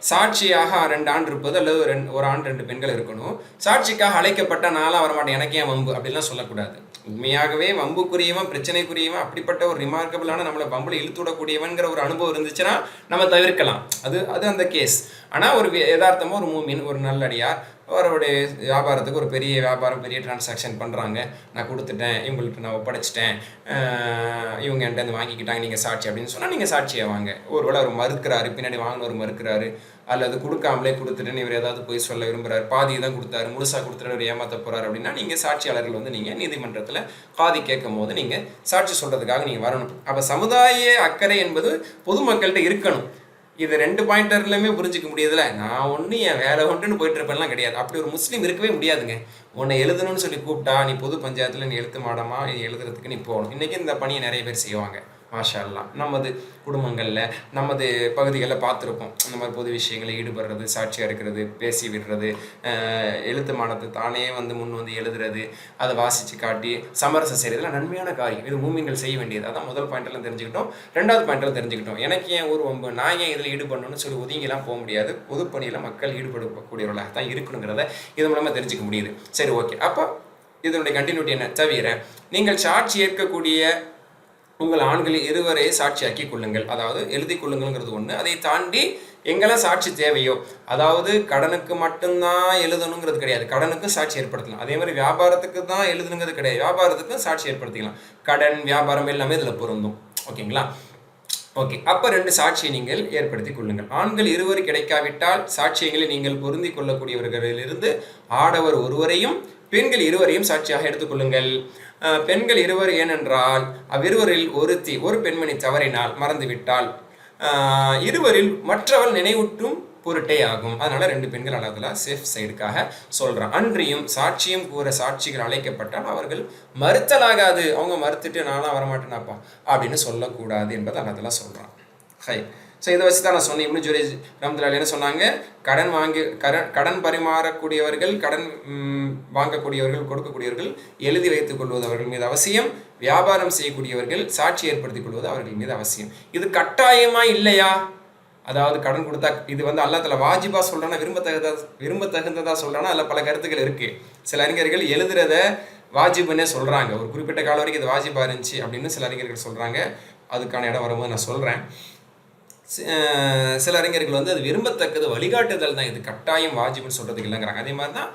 சாட்சியாக 2 ஆண் இருப்பது, அல்லது ஒரு ஆண் 2 பெண்கள் இருக்கணும். சாட்சிக்காக அழைக்கப்பட்ட நாளாக வரமாட்டேன், எனக்கே வம்பு அப்படிலாம் சொல்லக்கூடாது. உண்மையாகவே வம்புக்குரியவன், பிரச்சனைக்குரியவன், அப்படிப்பட்ட ஒரு ரிமார்க்கபிளான நம்மளை வம்புல இழுத்துவிடக்கூடியவன்கிற ஒரு அனுபவம் இருந்துச்சுன்னா நம்ம தவிர்க்கலாம். அது அந்த கேஸ். ஆனால் ஒரு யதார்த்தமாக ஒரு மூமின், ஒரு நல்லடியார் அவருடைய வியாபாரத்துக்கு ஒரு பெரிய வியாபாரம், பெரிய டிரான்சாக்ஷன் பண்ணுறாங்க, நான் கொடுத்துட்டேன், இவங்கள்ட்ட நான் ஒப்படைச்சிட்டேன், இவங்க என்கிட்ட வந்து வாங்கிக்கிட்டாங்க, நீங்கள் சாட்சி அப்படின்னு சொன்னால் நீங்கள் சாட்சியை வாங்க. ஒருவேளை அவர் மறுக்கிறாரு, பின்னாடி வாங்கினவர் மறுக்கிறாரு, அல்லது கொடுக்காமலே கொடுத்துட்டுன்னு இவர் ஏதாவது போய் சொல்ல விரும்புகிறார், பாதி தான் கொடுத்தாரு, முழுசாக கொடுத்துட்டு அவர் ஏமாற்ற போகிறார் அப்படின்னா, நீங்கள் சாட்சியாளர்கள் வந்து நீங்கள் நீதிமன்றத்தில் காதி கேட்கும் போது நீங்கள் சாட்சி சொல்கிறதுக்காக நீங்கள் வரணும். அப்போ சமுதாய அக்கறை என்பது பொதுமக்கள்கிட்ட இருக்கணும். இது 2 பாயிண்டர்லையுமே புரிஞ்சிக்க முடியுதுல. நான் ஒன்று என் வேலை ஒன்றுன்னு போயிட்டு இருப்பேன்லாம் கிடையாது. அப்படி ஒரு முஸ்லீம் இருக்கவே முடியாதுங்க. உன்னை எழுதணும்னு சொல்லி கூப்பிட்டா நீ பொது பஞ்சாயத்தில் நீ எழுத்து மாடமா எழுதுறதுக்கு நீ போகணும். இன்றைக்கி இந்த பணியை நிறைய பேர் செய்வாங்க. மாஷா அல்லாஹ். நமது குடும்பங்களில், நமது பகுதிகளில் பார்த்துருப்போம். இந்த மாதிரி பொது விஷயங்களில் ஈடுபடுறது, சாட்சியாக இருக்கிறது, பேசி விடுறது, எழுத்து மாடத்தை தானே வந்து முன் வந்து எழுதுறது, அதை வாசித்து காட்டி சமரசம் செய்கிறதுலாம் நன்மையான காரியம். இது மூமின்கள் செய்ய வேண்டியது. அதான் முதல் பாயிண்டெல்லாம் தெரிஞ்சுக்கிட்டோம். 2வது பாயிண்டெல்லாம் தெரிஞ்சுக்கிட்டோம். எனக்கு ஏன் ஒரு வம்பு, நான் ஏன் இதில் ஈடுபடணும்னு சொல்லி ஒதுங்கிலாம் போக முடியாது. பொதுப்பணியில் மக்கள் ஈடுபடக்கூடியவர்களாக தான் இருக்கணுங்கிறத இது மூலமாக தெரிஞ்சுக்க முடியுது. சரி, ஓகே. அப்போ இதனுடைய கண்டினியூட்டி என்ன, தவிர நீங்கள் சாட்சி ஏற்கக்கூடிய உங்கள் ஆண்களில் இருவரை சாட்சியாக்கி கொள்ளுங்கள். அதாவது எழுதி கொள்ளுங்கள்ங்கிறது ஒன்று. அதை தாண்டி எங்கெல்லாம் சாட்சி தேவையோ, அதாவது கடனுக்கு மட்டும்தான் எழுதணுங்கிறது கிடையாது, கடனுக்கும் சாட்சி ஏற்படுத்தலாம். அதே மாதிரி வியாபாரத்துக்கு தான் எழுதணுங்கிறது கிடையாது, வியாபாரத்துக்கும் சாட்சி ஏற்படுத்திக்கலாம். கடன், வியாபாரம் எல்லாமே இதில் பொருந்தும். ஓகேங்களா? ஓகே. அப்போ 2 சாட்சியை நீங்கள் ஏற்படுத்தி கொள்ளுங்கள். ஆண்கள் இருவர் கிடைக்காவிட்டால் சாட்சியங்களை நீங்கள் பொருந்தி கொள்ளக்கூடியவர்களிலிருந்து ஆடவர் ஒருவரையும் பெண்கள் இருவரையும் சாட்சியாக எடுத்துக்கொள்ளுங்கள். பெண்கள் இருவர் ஏனென்றால் அவ்விருவரில் ஒருத்தி, ஒரு பெண்மணி தவறினால், மறந்துவிட்டால், இருவரில் மற்றவள் நினைவூட்டும் பொருட்டே ஆகும். அதனால 2 பெண்கள் அல்லாஹ் தஆலா சேஃப் சைடுக்காக சொல்றான். அன்றியும் சாட்சியம் கூற சாட்சிகள் அழைக்கப்பட்டால் அவர்கள் மறுத்தலாகாது. அவங்க மறுத்துட்டு நானா வரமாட்டேனாப்பா அப்படின்னு சொல்லக்கூடாது என்பதை அல்லாஹ் தஆலா சொல்றான். ஹை. ஸோ இதை வச்சு தான் நான் சொன்னேன். இப்னு ஜுரைஜ் ரஹ்மத்துல்லாஹி என்ன சொன்னாங்க, கடன் பரிமாறக்கூடியவர்கள், கடன் வாங்கக்கூடியவர்கள், கொடுக்கக்கூடியவர்கள் எழுதி வைத்துக் கொள்வது அவர்கள் மீது அவசியம். வியாபாரம் செய்யக்கூடியவர்கள் சாட்சி ஏற்படுத்திக் கொள்வது அவர்கள் மீது அவசியம். இது கட்டாயமா இல்லையா? அதாவது கடன் கொடுத்தா இது அல்லாஹ் தஆலா வாஜிபா சொல்றானா விரும்பத்தகுந்ததா சொல்றானா? அதில் பல கருத்துக்கள் இருக்கு. சில அறிஞர்கள் எழுதுறத வாஜிபுன்னே சொல்றாங்க. ஒரு குறிப்பிட்ட காலம் வரைக்கும் இது வாஜிபா இருந்துச்சு அப்படின்னு சில அறிஞர்கள் சொல்றாங்க. அதுக்கான இடம் வரும்போது நான் சொல்றேன். சில அறிஞர்கள் அது விரும்பத்தக்கது, வழிகாட்டுதல் தான், இது கட்டாயம் வாஜிப்னு சொல்றதுக்கு இல்லைங்கிறாங்க. அதே மாதிரி தான்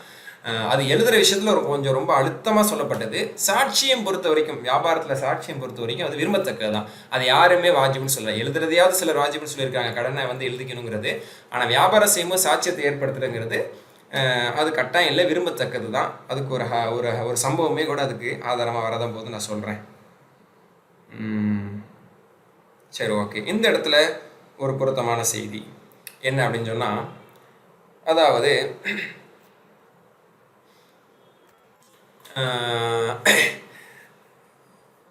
அது எழுதுகிற விஷயத்தில் கொஞ்சம் ரொம்ப அழுத்தமாக சொல்லப்பட்டது. சாட்சியம் பொறுத்த வரைக்கும், வியாபாரத்தில் சாட்சியம் பொறுத்த வரைக்கும் அது விரும்பத்தக்கது தான். அது யாருமே வாஜிப்னு சொல்லலை. எழுதுறதையாவது சிலர் வாஜிப்னு சொல்லியிருக்காங்க, கடனை எழுதிக்கணுங்கிறது. ஆனால் வியாபாரம் செய்யும்போது சாட்சியத்தை ஏற்படுத்துறதுங்கிறது அது கட்டாயம் இல்லை, விரும்பத்தக்கது தான். அதுக்கு ஒரு சம்பவமே கூட அதுக்கு ஆதாரமாக வரதான் போது நான் சொல்கிறேன். சரி, ஓகே. இந்த இடத்துல ஒரு பொருத்தமான செய்தி என்ன அப்படின்னு சொன்னால், அதாவது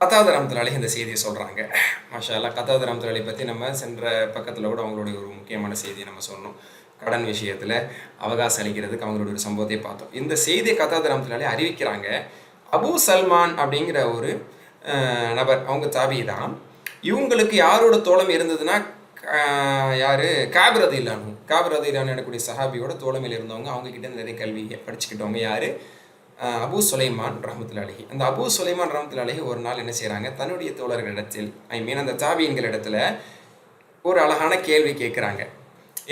கத்தாதா ரஹ்மத்துல்லாஹி அலைஹி இந்த செய்தியை சொல்கிறாங்க. மாஷா அல்லாஹ். கத்தாதா ரஹ்மத்துல்லாஹி அலைஹி பற்றி நம்ம சென்ற பக்கத்தில் கூட அவங்களுடைய ஒரு முக்கியமான செய்தியை நம்ம சொன்னோம். கடன் விஷயத்தில் அவகாசம் அளிக்கிறதுக்கு அவங்களுடைய ஒரு சம்பவத்தை பார்த்தோம். இந்த செய்தியை கத்தாதா ரஹ்மத்துல்லாஹி அலைஹி அறிவிக்கிறாங்க. அபு சல்மான் அப்படிங்கிற ஒரு நபர், அவங்க தாபி தான். இவங்களுக்கு யாரோட தோழமை இருந்ததுன்னா, யார், காப் ரதியல்லாஹு எனக்கூடிய சஹாபியோட தோழமையில் இருந்தவங்க. அவங்கக்கிட்ட நிறைய கல்வியை படிச்சுக்கிட்டவங்க. யார்? அபு சுலைமான் ரஹ்மத்துல்லாஹி அலைஹி. அந்த அபு சுலைமான் ரஹ்மத்துல்லாஹி அலைஹி ஒரு நாள் என்ன செய்கிறாங்க, தன்னுடைய தோழர்களிடத்தில், அந்த தாபியின்களிடத்தில் ஒரு அழகான கேள்வி கேட்குறாங்க.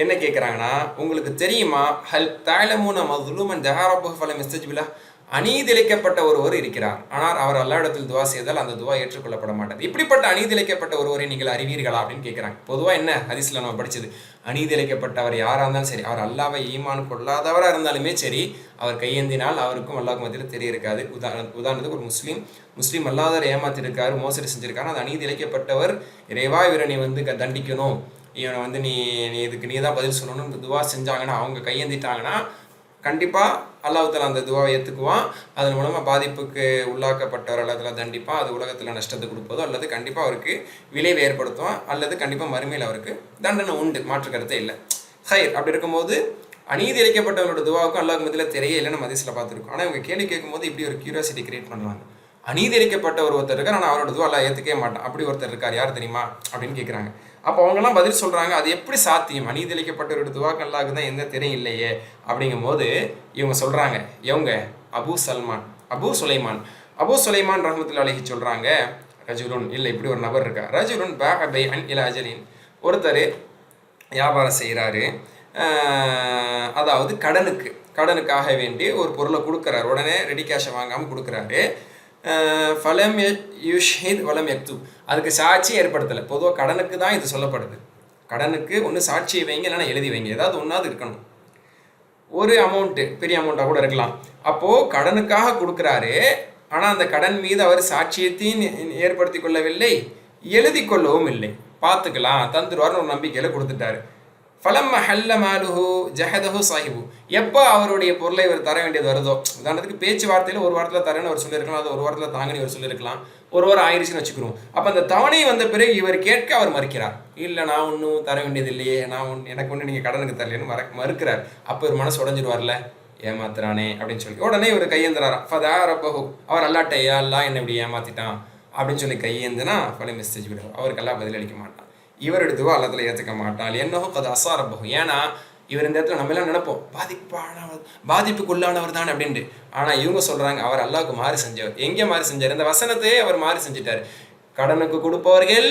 என்ன கேட்குறாங்கன்னா, உங்களுக்கு தெரியுமா, ஹல் தஅலமூன மظ்லூமன் தஆ ரப்புஹு ஃபலம் யஸ்தஜிப் லஹ், அநீதிழைக்கப்பட்ட ஒருவர் இருக்கிறார், ஆனால் அவர் அல்லாஹ்விடத்தில் துவா செய்தால் அந்த துவா ஏற்றுக்கொள்ளப்பட மாட்டாது. இப்படிப்பட்ட அநீதிழைக்கப்பட்ட ஒருவரை நீங்கள் அறிவீர்களா அப்படின்னு கேட்குறாங்க. பொதுவாக என்ன ஹதீஸ்ல நம்ம படிச்சது, அநீதிழைக்கப்பட்டவர் யாராக இருந்தாலும் சரி, அவர் அல்லாஹ்வை ஈமான் கொள்ளாதவராக இருந்தாலுமே சரி, அவர் கையேந்தினால் அவருக்கும் அல்லாஹ்வுக்கும் மத்தியில் தெரிய இருக்காது. உதாரணத்துக்கு ஒரு முஸ்லீம் அல்லாதவர் ஏமாத்திருக்காரு, மோசடி செஞ்சிருக்காரு, அது அநீதிழைக்கப்பட்டவர், இறைவா இவரை நீ தண்டிக்கணும், இவனை நீ இதுக்கு நீ தான் பதில் சொல்லணும்னு துவா செஞ்சாங்கன்னா, அவங்க கையேந்திட்டாங்கன்னா கண்டிப்பாக அல்லாஹ் தஆலா அந்த துவாவை ஏற்றுக்குவான். அதன் மூலமாக பாதிப்புக்கு உள்ளாக்கப்பட்டவர் அல்லாஹ் தஆலா தண்டிப்பான். அது உலகத்தில் நஷ்டத்தை கொடுப்பதோ அல்லது கண்டிப்பாக அவருக்கு விளைவை ஏற்படுத்துவான், அல்லது கண்டிப்பாக மறுமையில் அவருக்கு தண்டனை உண்டு, மாற்று கருத்தே இல்லை. ஹைர். அப்படி இருக்கும்போது அநீதி இழைக்கப்பட்டவங்களோட துவாவுக்கும் அல்லாஹ்வுக்கு மத்தியில் தெரியலைன்னு நம்ம ஹதீஸ்ல பார்த்துருக்கோம். ஆனால் இவங்க கேள்வி கேட்கும்போது இப்படி ஒரு கியூரியாசிட்டி கிரியேட் பண்ணுவாங்க. அநீதி இழைக்கப்பட்ட ஒருத்தர் இருக்கார், ஆனால் அவரோட துவா அல்லாஹ் ஏற்றுக்கவே மாட்டான், அப்படி ஒருத்தர் இருக்கார், யார் தெரியுமா அப்படின்னு கேட்குறாங்க. அப்போ அவங்கெல்லாம் பதில் சொல்கிறாங்க, அது எப்படி சாத்தியம், அநீதி இழைக்கப்பட்டவரோட துவாக்கு அல்லாஹ்வுக்கு தான் எந்த திரையும் இல்லையே. அப்படிங்கும் போது இவங்க சொல்கிறாங்க, இவங்க அபு சுலைமான் ரஹ்மத்துல்லாஹி அலைஹி சொல்கிறாங்க, ரஜுலுன், இல்லை இப்படி ஒரு நபர் இருக்கா, ரஜுலுன் பாஅ பைஅன் இலா அஜலின், ஒருத்தர் வியாபாரம் செய்கிறாரு, அதாவது கடனுக்காக வேண்டி ஒரு பொருளை கொடுக்குறாரு, உடனே ரெடி கேஷை வாங்காமல் கொடுக்குறாரு. ஃபலம் யுஷ்ஹித் வலம் யக்துப், அதுக்கு சாட்சி ஏற்படுத்தலை. பொதுவாக கடனுக்கு தான் இது சொல்லப்படுது. கடனுக்கு ஒன்று சாட்சியை வைங்க, இல்லைன்னா எழுதி வைங்க, ஏதாவது ஒன்றாவது இருக்கணும். ஒரு அமௌண்ட்டு பெரிய அமௌண்ட்டாக கூட இருக்கலாம். அப்போது கடனுக்காக கொடுக்குறாரு, ஆனால் அந்த கடன் மீது அவர் சாட்சியத்தையும் ஏற்படுத்தி கொள்ளவில்லை, எழுதி கொள்ளவும் இல்லை. பார்த்துக்கலாம், தந்துருவார்னு ஒரு நம்பிக்கையில் கொடுத்துட்டாரு. ஃபலம்ம ஹல்ல மாலுஹு ஜஹதஹு சாஹிபு, எப்போ அவருடைய பொருளை இவர் தர வேண்டியது வருதோ, உதாரணத்துக்கு பேச்சுவார்த்தையில் ஒரு வாரத்தில் தரேன்னு அவர் சொல்லியிருக்கலாம், அது ஒரு வாரத்தில் தாங்கன்னு இவர் சொல்லியிருக்கலாம், ஒரு வாரம் ஆயிடுச்சுன்னு வச்சுக்கிறோம். அப்போ அந்த தவணை வந்த பிறகு இவர் கேட்க அவர் மறுக்கிறார். இல்லை, நான் ஒன்றும் தர வேண்டியது இல்லையே, எனக்கு ஒன்று நீங்கள் கடனுக்கு தரலன்னு மறுக்கிறார். அப்போ ஒரு மனசு உடஞ்சிடுவார்ல, ஏமாத்துறானே அப்படின்னு சொல்லி உடனே இவர் கையேந்துறாராம். ஃபதா ரப்பஹு, அவர் அல்லாட்ட அல்லா என்ன இப்படி ஏமாத்திட்டான் அப்படின்னு சொல்லி கையேந்துனா ஃபலம் யஸ்தஜிப் லஹு, அவருக்கு எல்லாம் பதில் அளிக்க மாட்டான். இவர் எடுத்துவோ அல்லத்தில் ஏற்றுக்க மாட்டான். என்னஹு கத் அஸா ரப்பஹு, ஏன்னா இவர் இந்த இடத்துல நம்ம எல்லாம் நினைப்போம் பாதிப்புக்குள்ளானவர் தான் அப்படின்ட்டு. ஆனால் இவங்க சொல்கிறாங்க, அவர் அல்லாஹ்வுக்கு மாறு செஞ்சவர். எங்கே மாறு செஞ்சார்? இந்த வசனத்தையே அவர் மாறு செஞ்சிட்டார். கடனுக்கு கொடுப்பவர்கள்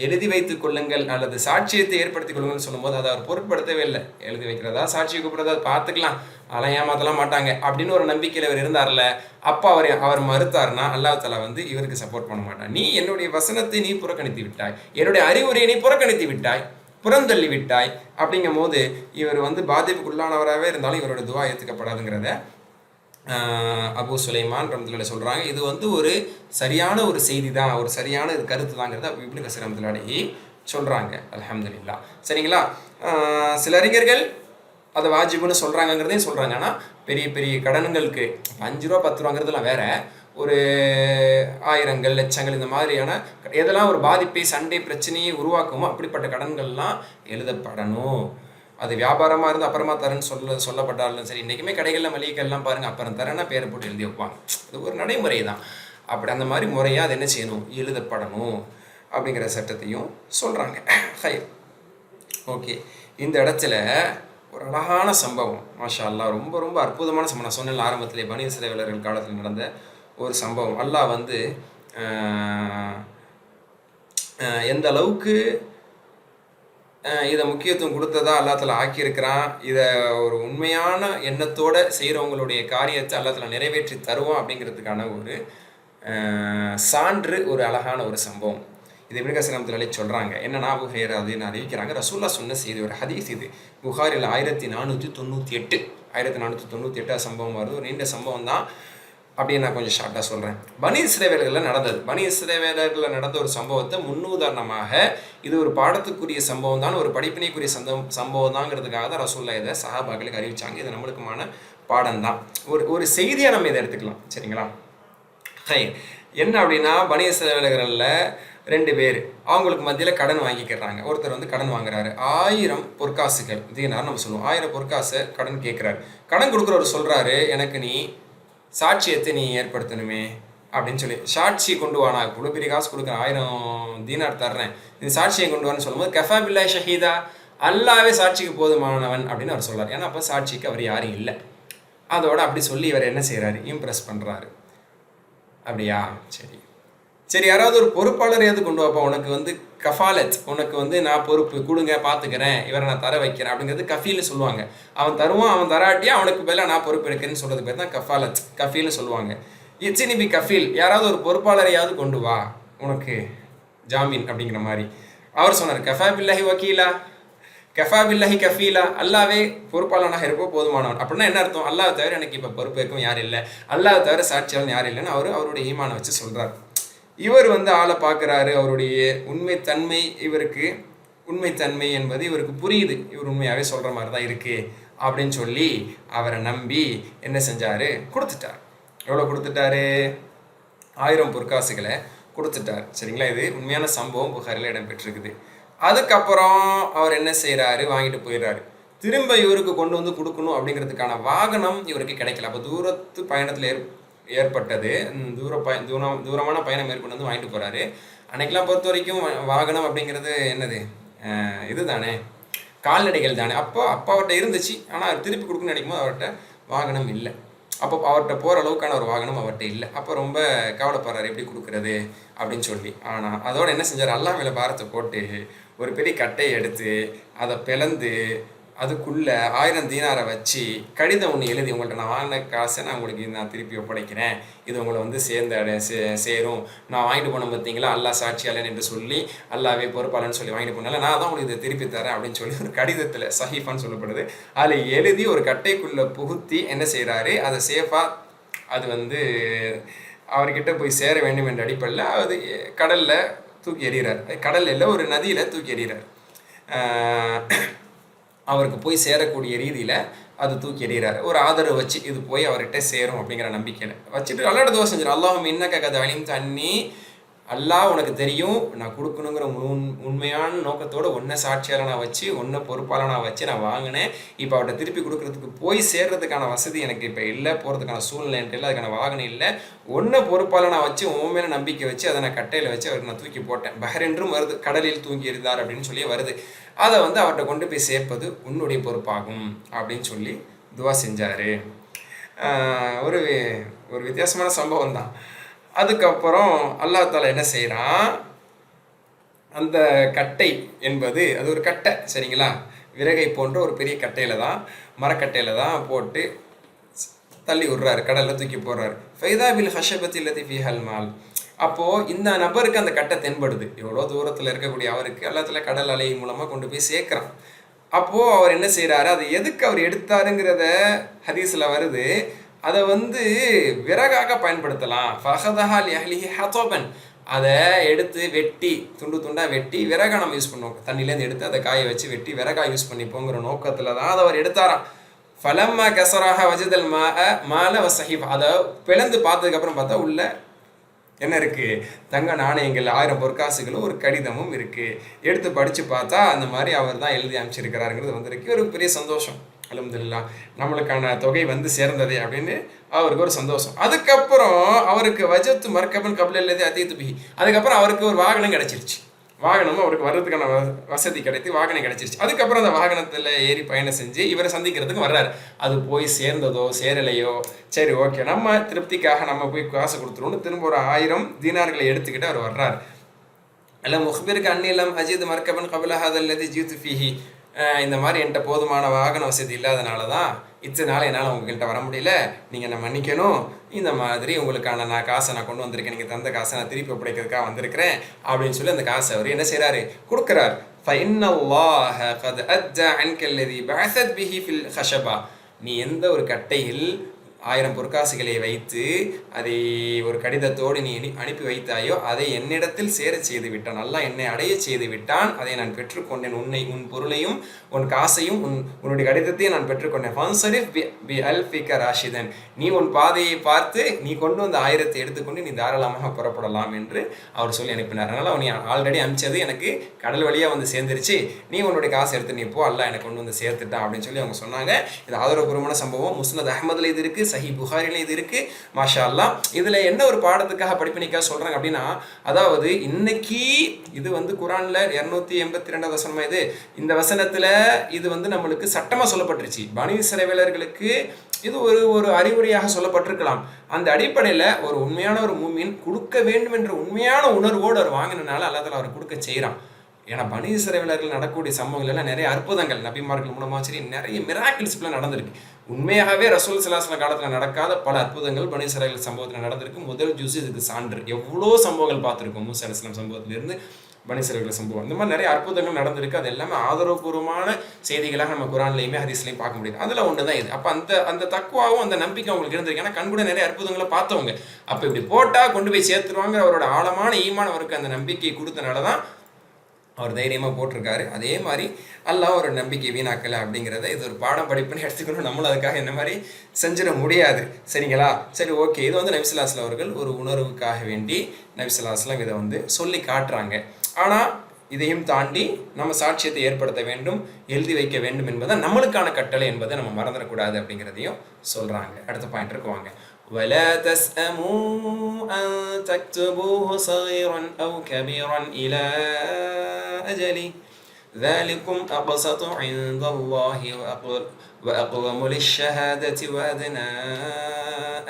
எழுதி வைத்துக் கொள்ளுங்கள் அல்லது சாட்சியத்தை ஏற்படுத்திக் கொள்ளுங்கள்னு சொல்லும்போது அதை அவர் பொருட்படுத்தவே இல்லை. எழுதி வைக்கிறதா சாட்சியை கூப்பிடுறதா பார்த்துக்கலாம், அதெல்லாம் ஏமாத்தலாம் மாட்டாங்க அப்படின்னு ஒரு நம்பிக்கையில் அவர் இருந்தார்ல. அப்போ அவர் மறுத்தார்னா அல்லாஹ் தஆலா இவருக்கு சப்போர்ட் பண்ண மாட்டான். நீ என்னுடைய வசனத்தை நீ புறக்கணித்து விட்டாய், என்னுடைய அறிவுரையை நீ புறக்கணித்து விட்டாய், புறந்தள்ளி விட்டாய். அப்படிங்கும் போது இவர் பாதிப்புக்குள்ளானவராகவே இருந்தாலும் இவரோட துவா ஏற்றுக்கப்படாதுங்கிறத அபு சுலைமான் ரஹ்மத்துல்லாஹி சொல்கிறாங்க. இது ஒரு சரியான ஒரு செய்தி தான், ஒரு சரியான கருத்து தாங்கிறத இப்னு கஸீர் ரஹ்மத்துல்லாஹி சொல்கிறாங்க. அல்ஹம்துலில்லாஹ். சரிங்களா? சில அறிஞர்கள் அதை வாஜிபுன்னு சொல்கிறாங்கங்கிறதையும் சொல்கிறாங்க. ஆனால் பெரிய பெரிய கடன்களுக்கு 5 ரூபா 10 ரூபாங்கிறதுலாம் வேற, ஒரு ஆயிரங்கள் லட்சங்கள் இந்த மாதிரியான எதெல்லாம் ஒரு பாதிப்பை சண்டை பிரச்சனையை உருவாக்குமோ அப்படிப்பட்ட கடன்கள்லாம் எழுதப்படணும். அது வியாபாரமாக இருந்து அப்புறமா தரேன்னு சொல்லப்பட்டாலும் சரி. இன்றைக்குமே கடைகளில் மளிகைகள்லாம் பாருங்கள், அப்புறம் தரேன்னா பேரை போட்டு எழுதி வைப்பாங்க. அது ஒரு நடைமுறை தான். அப்படி அந்த மாதிரி முறையாக அது என்ன செய்யணும், எழுதப்படணும் அப்படிங்கிற சட்டத்தையும் சொல்கிறாங்க. High, okay. இந்த இடத்துல ஒரு அழகான சம்பவம், மாஷா அல்லாஹ், ரொம்ப ரொம்ப அற்புதமான சம்பவம். நான் சொன்ன ஆரம்பத்திலே பனி இஸ்ரவேலர்கள் காலத்தில் நடந்த ஒரு சம்பவம். அல்லாஹ் வந்து எந்த அளவுக்கு இதை முக்கியத்துவம் கொடுத்ததா அல்லாஹ்தாலா ஆக்கியிருக்கிறான். இதை ஒரு உண்மையான எண்ணத்தோடு செய்கிறவங்களுடைய காரியத்தை அல்லாஹ்தாலா நிறைவேற்றி தருவான் அப்படிங்கிறதுக்கான ஒரு சான்று, ஒரு அழகான ஒரு சம்பவம். இது இப்னு கஸீர் ரஹ்மத்துல்லாஹி சொல்கிறாங்க. என்னன்னா, அபூ ஹுரைரா அப்படின்னு அறிவிக்கிறாங்க, ரசூலுல்லாஹ் சொன்ன செய்தி ஒரு ஹதீஸ். இது புகாரில் 1498 சம்பவம் வருது. ஒரு நீண்ட சம்பவம் தான். அப்படியே நான் கொஞ்சம் ஷார்ட்டாக சொல்கிறேன். பனி இஸ்ரவேலர்களில் நடந்தது. பனி இஸ்ரவேலர்களில் நடந்த ஒரு சம்பவத்தை முன்னுதாரணமாக, இது ஒரு பாடத்துக்குரிய சம்பவம் தான், ஒரு படிப்பினைக்குரிய சம்பவம் தாங்கிறதுக்காக தான் ரசூலுல்லாஹ் இதை சஹாபாக்களுக்கு அறிவிச்சாங்க. இது நம்மளுக்குமான பாடம் தான். ஒரு செய்தியாக நம்ம இதை எடுத்துக்கலாம். சரிங்களா? என்ன அப்படின்னா, பனி இஸ்ரவேலர்களில் 2 பேர் அவங்களுக்கு மத்தியில் கடன் வாங்கிக்கிறாங்க. ஒருத்தர் வந்து கடன் வாங்குறாரு, 1000 பொற்காசுகள், தீனார் நம்ம சொல்லுவோம். 1000 பொற்காசை கடன் கேட்குறாரு. கடன் கொடுக்குறவர் சொல்கிறாரு, எனக்கு நீ சாட்சியத்தை நீ ஏற்படுத்தணுமே அப்படின்னு சொல்லி, சாட்சி கொண்டு வானா, இவ்வளோ பெரிய காசு கொடுக்குறேன், 1000 தீனார் தர்றேன், நீ சாட்சியை கொண்டு வான்னு சொல்லும்போது, கஃபா பில்லாஹி ஷஹீதா, அல்லாவே சாட்சிக்கு போதுமானவன் அப்படின்னு அவர் சொல்கிறார். ஏன்னா அப்போ சாட்சிக்கு அவர் யாரும் இல்லை. அதோட அப்படி சொல்லி இவர் என்ன செய்கிறாரு, இம்ப்ரெஸ் பண்ணுறாரு. அப்படியா, சரி சரி, யாராவது ஒரு பொறுப்பாளரையாவது கொண்டு வாப்பா, உனக்கு வந்து கஃபாலத், உனக்கு வந்து நான் பொறுப்பு கொடுங்க, பார்த்துக்கிறேன், இவரை நான் தர வைக்கிறேன் அப்படிங்கிறது கஃபீல்னு சொல்லுவாங்க. அவன் தருவான், அவன் தராட்டியா அவனுக்கு பதிலாக நான் பொறுப்பு எடுக்கிறேன்னு சொல்கிறது பேர் தான் கஃபாலத், கஃபீல்னு சொல்லுவாங்க. இச்சினிபி கஃபீல், யாராவது ஒரு பொறுப்பாளரையாவது கொண்டு வா உனக்கு ஜாமீன் அப்படிங்கிற மாதிரி. அவர் சொன்னார், கஃபா பில்லாஹி வக்கீலா, கஃபா பில்லாஹி கஃபீலா, அல்லாவே பொறுப்பாளனாக இருப்போ போதுமானவன். அப்படின்னா என்ன அர்த்தம், அல்லாஹ் தவிர எனக்கு இப்போ பொறுப்பு இருக்கும் யாரும் இல்லை, அல்லாஹ் தவிர சாட்சியாளன் யாரும் இல்லைன்னு அவருடைய ஈமானை வச்சு சொல்கிறார். இவர் வந்து ஆளை பார்க்குறாரு, அவருடைய உண்மைத்தன்மை, இவருக்கு உண்மைத்தன்மை என்பது இவருக்கு புரியுது, இவர் உண்மையாகவே சொல்கிற மாதிரி தான் இருக்குது அப்படின்னு சொல்லி அவரை நம்பி என்ன செஞ்சார், கொடுத்துட்டார். எவ்வளோ கொடுத்துட்டாரு, 1000 பொற்காசுகளை கொடுத்துட்டார். சரிங்களா? இது உண்மையான சம்பவம் புகாரில் இடம்பெற்றிருக்குது. அதுக்கப்புறம் அவர் என்ன செய்கிறாரு, வாங்கிட்டு போயிடுறாரு. திரும்ப இவருக்கு கொண்டு வந்து கொடுக்கணும் அப்படிங்கிறதுக்கான வாகனம் இவருக்கு கிடைக்கல. அப்போ தூரத்து பயணத்தில் ஏற்பட்டது, தூரமான பயணம் மேற்கொண்டு வந்து வாங்கிட்டு போகிறாரு. அன்னைக்கெல்லாம் பொறுத்த வரைக்கும் வாகனம் அப்படிங்கிறது என்னது, இது தானே, கால்நடைகள் தானே. அப்போ அவர்கிட்ட இருந்துச்சு, ஆனால் திருப்பி கொடுக்கணும்னு நினைக்கும் போது அவர்கிட்ட வாகனம் இல்லை. அப்போ அவர்கிட்ட போகிற அளவுக்கான ஒரு வாகனம் அவர்கிட்ட இல்லை. அப்போ ரொம்ப கவலைப்படுறாரு, எப்படி கொடுக்குறது அப்படின்னு சொல்லி. ஆனால் அதோட என்ன செஞ்சார், அல்லாஹ் மேலே பாரத்தை போட்டு ஒரு பெரிய கட்டையை எடுத்து அதை பிளந்து அதுக்குள்ளே 1000 தீனாரை வச்சு கடிதம் ஒன்று எழுதி, உங்கள்கிட்ட நான் வாங்கின காசை நான் உங்களுக்கு நான் திருப்பி ஒப்படைக்கிறேன், இது உங்களை வந்து சேரும், நான் வாங்கிட்டு போனேன் பார்த்தீங்களா, அல்லாஹ் சாட்சியாளன் என்று சொல்லி, அல்லாவே பொறுப்பாளன்னு சொல்லி வாங்கிட்டு போனால நான் தான் உங்களுக்கு இதை திருப்பி தரேன் அப்படின்னு சொல்லி ஒரு கடிதத்தில், சஹீஃபான்னு சொல்லப்படுது, அதில் எழுதி ஒரு கட்டைக்குள்ளே புகுத்தி என்ன செய்கிறாரு, அதை சேஃபாக அது வந்து அவர்கிட்ட போய் சேர வேண்டும் என்ற அடிப்படையில் அது கடலில் தூக்கி எறிகிறார். கடலில் இல்லை, ஒரு நதியில் தூக்கி எறிகிறார். அவருக்கு போய் சேரக்கூடிய ரீதியில் அது தூக்கி எறிகிறார். ஒரு ஆதரவு வச்சு இது போய் அவர்கிட்ட சேரும் அப்படிங்கிற நம்பிக்கையில் வச்சுட்டு அல்லாஹ்ட்ட துவா செஞ்சிடும். அல்லாஹும் இன்னக கத அலிம் தண்ணி, அல்லாஹ் உனக்கு தெரியும் நான் கொடுக்கணுங்கிற உண்மையான நோக்கத்தோடு ஒன்றை சாட்சியாளனாக வச்சு ஒன்றை பொறுப்பாளனாக வச்சு நான் வாங்கினேன். இப்போ அவர்கிட்ட திருப்பி கொடுக்குறதுக்கு போய் சேர்றதுக்கான வசதி எனக்கு இப்போ இல்லை, போகிறதுக்கான சூழ்நிலை என்கிட்ட இல்லை, அதுக்கான வாகனம் இல்லை. ஒன்றை பொறுப்பாளனாக வச்சு உன் மேலே நம்பிக்கை வச்சு அதை நான் கட்டையில் வச்சு அவருக்கு நான் தூக்கி போட்டேன். பஹ்ரென்றும் வருது, கடலில் தூங்கி இருந்தார் அப்படின்னு சொல்லி வருது. அதை வந்து அவர்கிட்ட கொண்டு போய் சேர்ப்பது உன்னுடைய பொறுப்பாகும் அப்படின்னு சொல்லி துவா செஞ்சார். ஒரு வித்தியாசமான சம்பவம் தான். அதுக்கப்புறம் அல்லாஹ் தாலா என்ன செய்கிறான், அந்த கட்டை என்பது அது ஒரு கட்டை, சரிங்களா, விறகை போன்ற ஒரு பெரிய கட்டையில் தான், மரக்கட்டையில் தான் போட்டு தள்ளி விடுறாரு, கடலில் தூக்கி போடுறாரு. ஃபைதா பில் ஹஷபத்தி லத்தி ஃபீஹல் மால். அப்போது இந்த நபருக்கு அந்த கட்டை தென்படுது, எவ்வளோ தூரத்தில் இருக்கக்கூடிய அவருக்கு அல்லாஹ் கடல் அலை மூலமாக கொண்டு போய் சேர்க்குறான். அப்போது அவர் என்ன செய்கிறாரு, அதை எதுக்கு அவர் எடுத்தாருங்கிறத ஹதீஸில் வருது. அதை வந்து விறகாக பயன்படுத்தலாம். ஃபஹதஹா லிஅஹ்லிஹி ஹதபன், அதை எடுத்து வெட்டி துண்டு துண்டாக வெட்டி விறகா நம்ம யூஸ் பண்ணுவோம். தண்ணியிலேருந்து எடுத்து அதை காய வச்சு வெட்டி விறகா யூஸ் பண்ணிப்போங்கிற நோக்கத்தில் தான் அதை அவர் எடுத்தாராம். ஃபலம்மா கசராக வஜதல் மால வசஹிப், அதை பிளந்து பார்த்ததுக்கப்புறம் பார்த்தா உள்ள என்ன இருக்குது, தங்க நாணயங்கள் 1000 பொற்காசுகளும் ஒரு கடிதமும் இருக்குது. எடுத்து படித்து பார்த்தா அந்த மாதிரி அவர் தான் எழுதி அமைச்சிருக்கிறாருங்கிறது வந்திருக்கு. ஒரு பெரிய சந்தோஷம். அல்ஹம்துலில்லாஹ், நம்மளுக்கான தொகை வந்து சேர்ந்ததே அப்படின்னு அவருக்கு ஒரு சந்தோஷம். அதுக்கப்புறம் அவருக்கு வஜத்து மர்கபன் கபில் அல்லது அதீத்து பிஹி, அதுக்கப்புறம் அவருக்கு ஒரு வாகனம் கிடைச்சிருச்சு. வாகனமும் அவருக்கு வர்றதுக்கான வசதி கிடைத்து வாகனம் கிடைச்சிருச்சு. அதுக்கப்புறம் அந்த வாகனத்தில் ஏறி பயணம் செஞ்சு இவரை சந்திக்கிறதுக்கு வர்றாரு. அது போய் சேர்ந்ததோ சேரலையோ, சரி ஓகே நம்ம திருப்திக்காக நம்ம போய் காசு கொடுத்துருவோம்னு திரும்ப ஒரு 1000 தீனார்களை எடுத்துக்கிட்டு அவர் வர்றாரு. அல்ல முஹ்பிருக்கு அன்னிலம் அஜித் மர்கபன் கபில ஹதல்லதி ஜீத்து ஃபீஹி, இந்த மாதிரி என்கிட்ட போதுமான வாகன வசதி இல்லாதனால தான் இத்தனை நாள் என்னால் உங்கள்கிட்ட வர முடியல, நீங்கள் என்னை மன்னிக்கணும். இந்த மாதிரி உங்களுக்கான காசை நான் கொண்டு வந்திருக்கேன், நீங்கள் தந்த காசை நான் திருப்பி ஒப்படைக்கிறதுக்காக வந்திருக்கிறேன் அப்படின்னு சொல்லி அந்த காசை அவர் என்ன செய்கிறாரு, கொடுக்குறார். فَإِنَّ اللَّهَ قَدْ أَدَّى عَنْكَ الَّذِي بَعَثَتْ بِهِ فِي الْخَشَبَةِ, நீ எந்த ஒரு கட்டையில் 1000 பொற்காசுகளை வைத்து அதை ஒரு கடிதத்தோடு நீ அனுப்பி வைத்தாயோ அதை என்னிடத்தில் சேர செய்து விட்டான். அல்லாஹ் என்னை அடைய செய்து விட்டான். அதை நான் பெற்றுக்கொண்டேன். உன் பொருளையும் உன் காசையும் உன்னுடைய கடிதத்தையும் நான் பெற்றுக்கொண்டேன். ஃபன்சரிஃப் பி அல்ஃபிக ராஷிதன், நீ உன் பாதையை பார்த்து நீ கொண்டு வந்த 1000 எடுத்துக்கொண்டு நீ தாராளமாக புறப்படலாம் என்று அவர் சொல்லி அனுப்பினார். அதனால் அவன் ஆல்ரெடி அனுப்பிச்சது எனக்கு கடல் வழியாக வந்து சேர்ந்துருச்சு, நீ உன்னுடைய காசை எடுத்து நீ போ, அல்லாஹ் எனக்கு கொண்டு வந்து சேர்த்துட்டான் அப்படின்னு சொல்லி அவங்க சொன்னாங்க. இது ஆதரவுபூர்வமான சம்பவம். முஸ்னத் அஹ்மதுல இது இருக்குது, சஹி புகாரில இது இருக்குது. மாஷா அல்லாஹ். இதில் என்ன ஒரு பாடத்துக்காக படிப்பினைக்காக சொல்கிறாங்க அப்படின்னா, அதாவது இன்னைக்கு இது வந்து குரானில் 282 வசனமா, இந்த வசனத்தில் இது வந்து நம்மளுக்கு சட்டமாக சொல்லப்பட்டுருச்சு. பனி இஸ்ரவேலர்களுக்கு இது ஒரு அறிவுரையாக சொல்லப்பட்டிருக்கலாம். அந்த அடிப்படையில் ஒரு உண்மையான ஒரு மூமின் கொடுக்க வேண்டும் என்ற உண்மையான உணர்வோடு அவர் வாங்கினால அல்லாஹ் அவர் கொடுக்க செய்கிறான். ஏன்னா பனி இஸ்ரவேலர்கள் நடக்கக்கூடிய சம்பவங்கள் எல்லாம் நிறைய அற்புதங்கள் நபிமார்கள் மூலமாக சரி நிறைய மிராக்கிள்ஸ்லாம் நடந்திருக்கு. உண்மையாகவே ரசூல் ஸல்லல்லாஹு அலைஹி காலத்தில் நடக்காத பல அற்புதங்கள் பனி இஸ்ரவேல் சம்பவத்தில் நடந்திருக்கு. முதல் ஜூஸ் இதுக்கு சான்று. எவ்வளோ சம்பவங்கள் பார்த்துருக்கோம். மூசா அலைஹிஸ்ஸலாம் சம்பவத்திலிருந்து பனி இஸ்ரவேல் சம்பவம், இந்த மாதிரி நிறைய அற்புதங்கள் நடந்திருக்கு. அது எல்லாமே ஆதரவுபூர்வமான செய்திகளாக நம்ம குரான்லையுமே ஹதீஸ்லையும் பார்க்க முடியுது. அதில் ஒன்று தான் இது. அப்போ அந்த தக்குவாவும் அந்த நம்பிக்கை அவங்களுக்கு இருந்திருக்கு. ஏன்னா கண்கூட நிறைய அற்புதங்களை பார்த்தவங்க. அப்போ இப்படி போட்டால் கொண்டு போய் சேர்த்துருவாங்க. அவரோட ஆழமான ஈமான் அவருக்கு அந்த நம்பிக்கையை கொடுத்தனால தான் அவர் தைரியமாக போட்டிருக்காரு. அதே மாதிரி அல்லாஹ் ஒரு நம்பிக்கை வீணாக்கலை அப்படிங்கிறத இது ஒரு பாடம் படிப்புன்னு எடுத்துக்கணும். நம்மளும் அதுக்காக இந்த மாதிரி செஞ்சிட முடியாது. சரிங்களா? சரி ஓகே. இது வந்து நபி ஸல்லல்லாஹு அலைஹி அவர்கள் ஒரு உணர்வுக்காக வேண்டி நபி ஸல்லல்லாஹு அலைஹி வஸல்லம் இதை வந்து சொல்லி காட்டுறாங்க. ஆனால் இதையும் தாண்டி நம்ம சாட்சியத்தை ஏற்படுத்த வேண்டும், எழுதி வைக்க வேண்டும் என்பதை நம்மளுக்கான கட்டளை என்பதை நம்ம மறந்துடக்கூடாது அப்படிங்கிறதையும் சொல்கிறாங்க. அடுத்த பாயிண்ட் இருக்குவாங்க. ولا تسأموا أن تكتبوه صغيرا أو كبيرا إلى أجله ذلكم أقسط عند الله وأقوم للشهادة وأدنى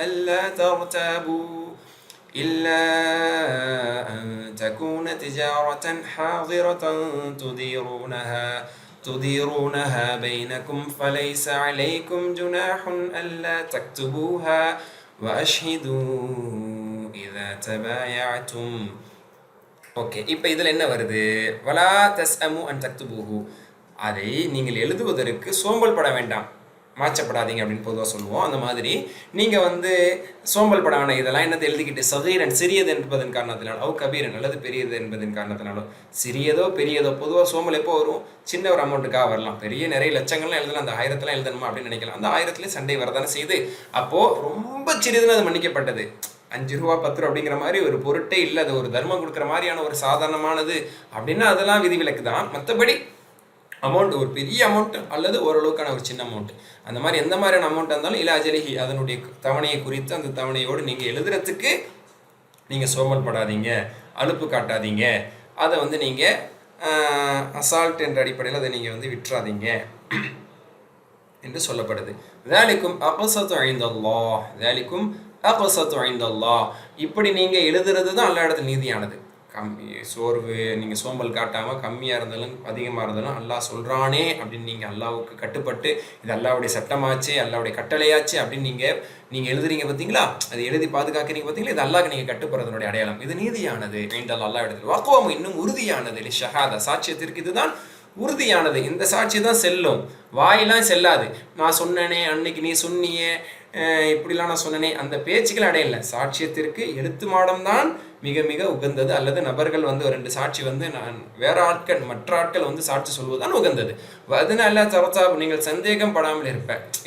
ألا ترتابوا إلا أن تكون تجارة حاضرة تديرونها بينكم فليس عليكم جناح ألا تكتبوها وأشهدوا إذا تبايعتم. ஓகே, இப்போ இதில் என்ன வருது? வலா தஸ்அமு அன் தக்துபூஹு, அதை நீங்கள் எழுதுவதற்கு சோம்பல் பட வேண்டாம், மாற்றப்படாதீங்க அப்படின்னு பொதுவாக சொல்லுவோம். அந்த மாதிரி நீங்கள் வந்து சோம்பல் பட வேண்டாம். இதெல்லாம் என்னத்தை எழுதிக்கிட்டு சகீரன் சிறியது என்பதன் காரணத்தினாலும் அவு கபீரன் அல்லது பெரியது என்பதன் காரணத்தினாலும், சிறியதோ பெரியதோ பொதுவாக சோம்பல் எப்போ வரும்? சின்ன ஒரு அமௌண்ட்டுக்காக வரலாம். பெரிய நிறைய லட்சங்கள்லாம் எழுதலாம், அந்த 1000 எழுதணுமா அப்படின்னு நினைக்கலாம். அந்த 1000 சண்டை வரதானே செய்யுது. அப்போது ரொம்ப சிறிதுன்னு அது மன்னிக்கப்பட்டது. 5 ரூபா 10 ரூபா அப்படிங்கிற மாதிரி ஒரு பொருட்டே இல்லை, அது ஒரு தர்மம் கொடுக்குற மாதிரியான ஒரு சாதாரணமானது அப்படின்னா அதெல்லாம் விதிவிலக்கு தான். மற்றபடி அமௌண்ட் ஒரு பெரிய அமௌண்ட் அல்லது ஓரளவுக்கான ஒரு சின்ன அமௌண்ட், அந்த மாதிரி எந்த மாதிரியான அமௌண்ட்டாக இருந்தாலும் இல்லை அஜலிஹி அதனுடைய தவணையை குறித்து அந்த தவணையோடு நீங்கள் எழுதுறதுக்கு நீங்கள் சோம்பல் படாதீங்க, அலுப்பு காட்டாதீங்க. அதை வந்து நீங்கள் அசால்ட் என்ற அடிப்படையில் அதை நீங்கள் வந்து விட்டுறாதீங்க என்று சொல்லப்படுது. ذَلِكُمْ أَقْسَطُ عِنْدَ اللَّهِ ذَلِكُمْ أَقْسَطُ عِنْدَ اللَّهِ, இப்படி நீங்கள் எழுதுறது தான் அல்லா இடத்துல நீதியானது. சோர்வு நீங்கள் சோம்பல் காட்டாமல் கம்மியாக இருந்தாலும் அதிகமாக இருந்தாலும் அல்லாஹ் சொல்கிறானே அப்படின்னு நீங்கள் அல்லாவுக்கு கட்டுப்பட்டு இது அல்லாவுடைய சட்டமாச்சு அல்லாவுடைய கட்டளையாச்சு அப்படின்னு நீங்கள் எழுதுறீங்க பார்த்தீங்களா, அது எழுதி பாதுகாக்கிறீங்க பார்த்தீங்களா, இது அல்லாஹ்க்கு நீங்கள் கட்டுப்படுறதுனுடைய அடையாளம். இது நீதியானது. அல்லா இடத்துல வாக்குவம் இன்னும் உறுதியானது. ஷஹாதா சாட்சியத்திற்கு இதுதான் உறுதியானது. இந்த சாட்சி தான் செல்லும், வாயெல்லாம் செல்லாது. நான் சொன்னனே அன்னைக்கு நீ சொன்னியே இப்படிலாம் நான் சொன்னனே அந்த பேச்சுக்கள் அடையலை. சாட்சியத்திற்கு எழுத்து மாடம் தான் மிக மிக உகந்தது. அல்லது நபர்கள் வந்து ஒரு 2 சாட்சி வந்து நான் வேற ஆட்கள் மற்ற ஆட்கள் வந்து சாட்சி சொல்வதுதான் உகந்தது. அதனால தரத்தாப் நீங்கள் சந்தேகம் படாமல்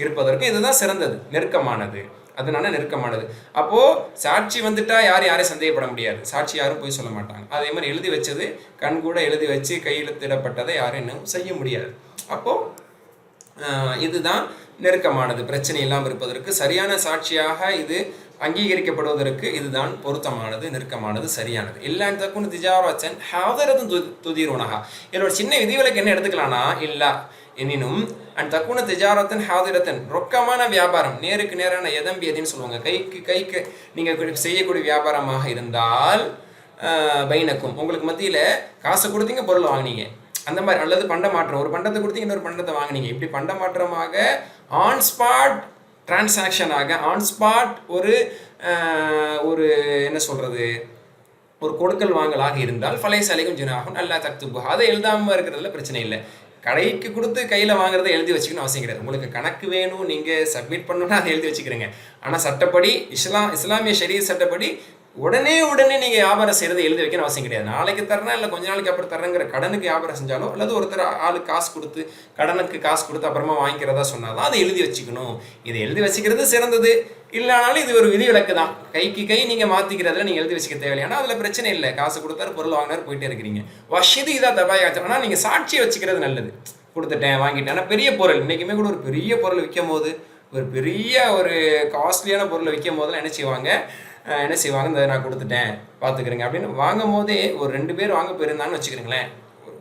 இருப்பதற்கு இதுதான் சிறந்தது, நெருக்கமானது. அதனால நெருக்கமானது. அப்போ சாட்சி வந்துட்டா யாரையும் சந்தேகப்பட முடியாது. சாட்சி யாரும் போய் சொல்ல மாட்டாங்க. அதே மாதிரி எழுதி வச்சது கண் கூட எழுதி வச்சு கையெழுத்திடப்பட்டதை யாரும் இன்னும் செய்ய முடியாது. அப்போ இதுதான் நெருக்கமானது. பிரச்சனை இல்லாமல் இருப்பதற்கு சரியான சாட்சியாக இது அங்கீகரிக்கப்படுவதற்கு இதுதான் பொருத்தமானது, நெருக்கமானது, சரியானது. இல்லான் தக்குன்னு திஜாரச்சன் ஹாதரதும் துதிரோனஹா. இதோட சின்ன விதிவிலக்கு என்ன எடுத்துக்கலாம்னா, இல்ல எனினும் அண்ட் தக்குன திஜாரத்தன் ஹாதிரத்தன் ரொக்கமான வியாபாரம், நேருக்கு நேரான எதம்பி எதுன்னு சொல்லுவாங்க, கைக்கு நீங்கள் செய்யக்கூடிய வியாபாரமாக இருந்தால் பைனக்கும் உங்களுக்கு மத்தியில் காசை கொடுத்தீங்க, பொருள் வாங்கினீங்க, அந்த மாதிரி. அல்லது பண்ட மாற்றம், ஒரு பண்டத்தை கொடுத்தீங்க, இன்னொரு பண்டத்தை வாங்கினீங்க. இப்படி பண்ட மாற்றமாக ஆன் ஸ்பாட் டிரான்சாக்ஷனாக ஆன் ஸ்பாட் ஒரு என்ன சொல்கிறது, ஒரு கொடுக்கல் வாங்கலாக இருந்தால் ஃபலை சலைக்கும் ஜுனாகும் அல்லா தக்துபு. அதை எழுதாமல் இருக்கிறதுல பிரச்சனை இல்லை. கடைக்கு கொடுத்து கையில் வாங்குறதை எழுதி வச்சுக்கணும் அவசியம் கிடையாது. உங்களுக்கு கணக்கு வேணும், நீங்கள் சப்மிட் பண்ணணும்னா அதை எழுதி வச்சுக்கிறீங்க. ஆனால் சட்டப்படி இஸ்லாமிய ஷரீஅத் சட்டப்படி உடனே நீங்கள் வியாபாரம் செய்கிறத எழுதி வைக்கணும் அவசியம் கிடையாது. நாளைக்கு தரேன் இல்லை கொஞ்ச நாளைக்கு அப்புறம் தரேங்கிற கடனுக்கு வியாபாரம் செஞ்சாலோ அல்லது ஒருத்தர் ஆளுக்கு காசு கொடுத்து கடனுக்கு காசு கொடுத்து அப்புறமா வாங்கிக்கிறதா சொன்னாலும் அதை எழுதி வச்சுக்கணும். இதை எழுதி வச்சுக்கிறது சிறந்தது. இல்லைனாலும் இது ஒரு விதிவிலக்கு தான். கைக்கு கை நீங்கள் மாற்றிக்கிறதுல நீங்கள் எழுதி வச்சுக்க தேவையான அதில் பிரச்சனை இல்லை. காசு கொடுத்தாரு, பொருள் வாங்கினார், போயிட்டே இருக்கிறீங்க. வஷிது இதாக தபாயாச்சு. ஆனால் நீங்கள் சாட்சியை வச்சுக்கிறது நல்லது. கொடுத்துட்டேன், வாங்கிட்டேன். ஆனால் பெரிய பொருள் இன்றைக்குமே கூட ஒரு பெரிய பொருள் விற்கும் போது, ஒரு பெரிய ஒரு காஸ்ட்லியான பொருளை விற்கும் போதெல்லாம் என்ன செய்வாங்க, இந்த நான் கொடுத்துட்டேன் பார்த்துக்கிறேங்க அப்படின்னு வாங்கும் போதே ஒரு 2 பேர் வாங்க போயிருந்தாங்கன்னு வச்சுக்கிறீங்களேன்.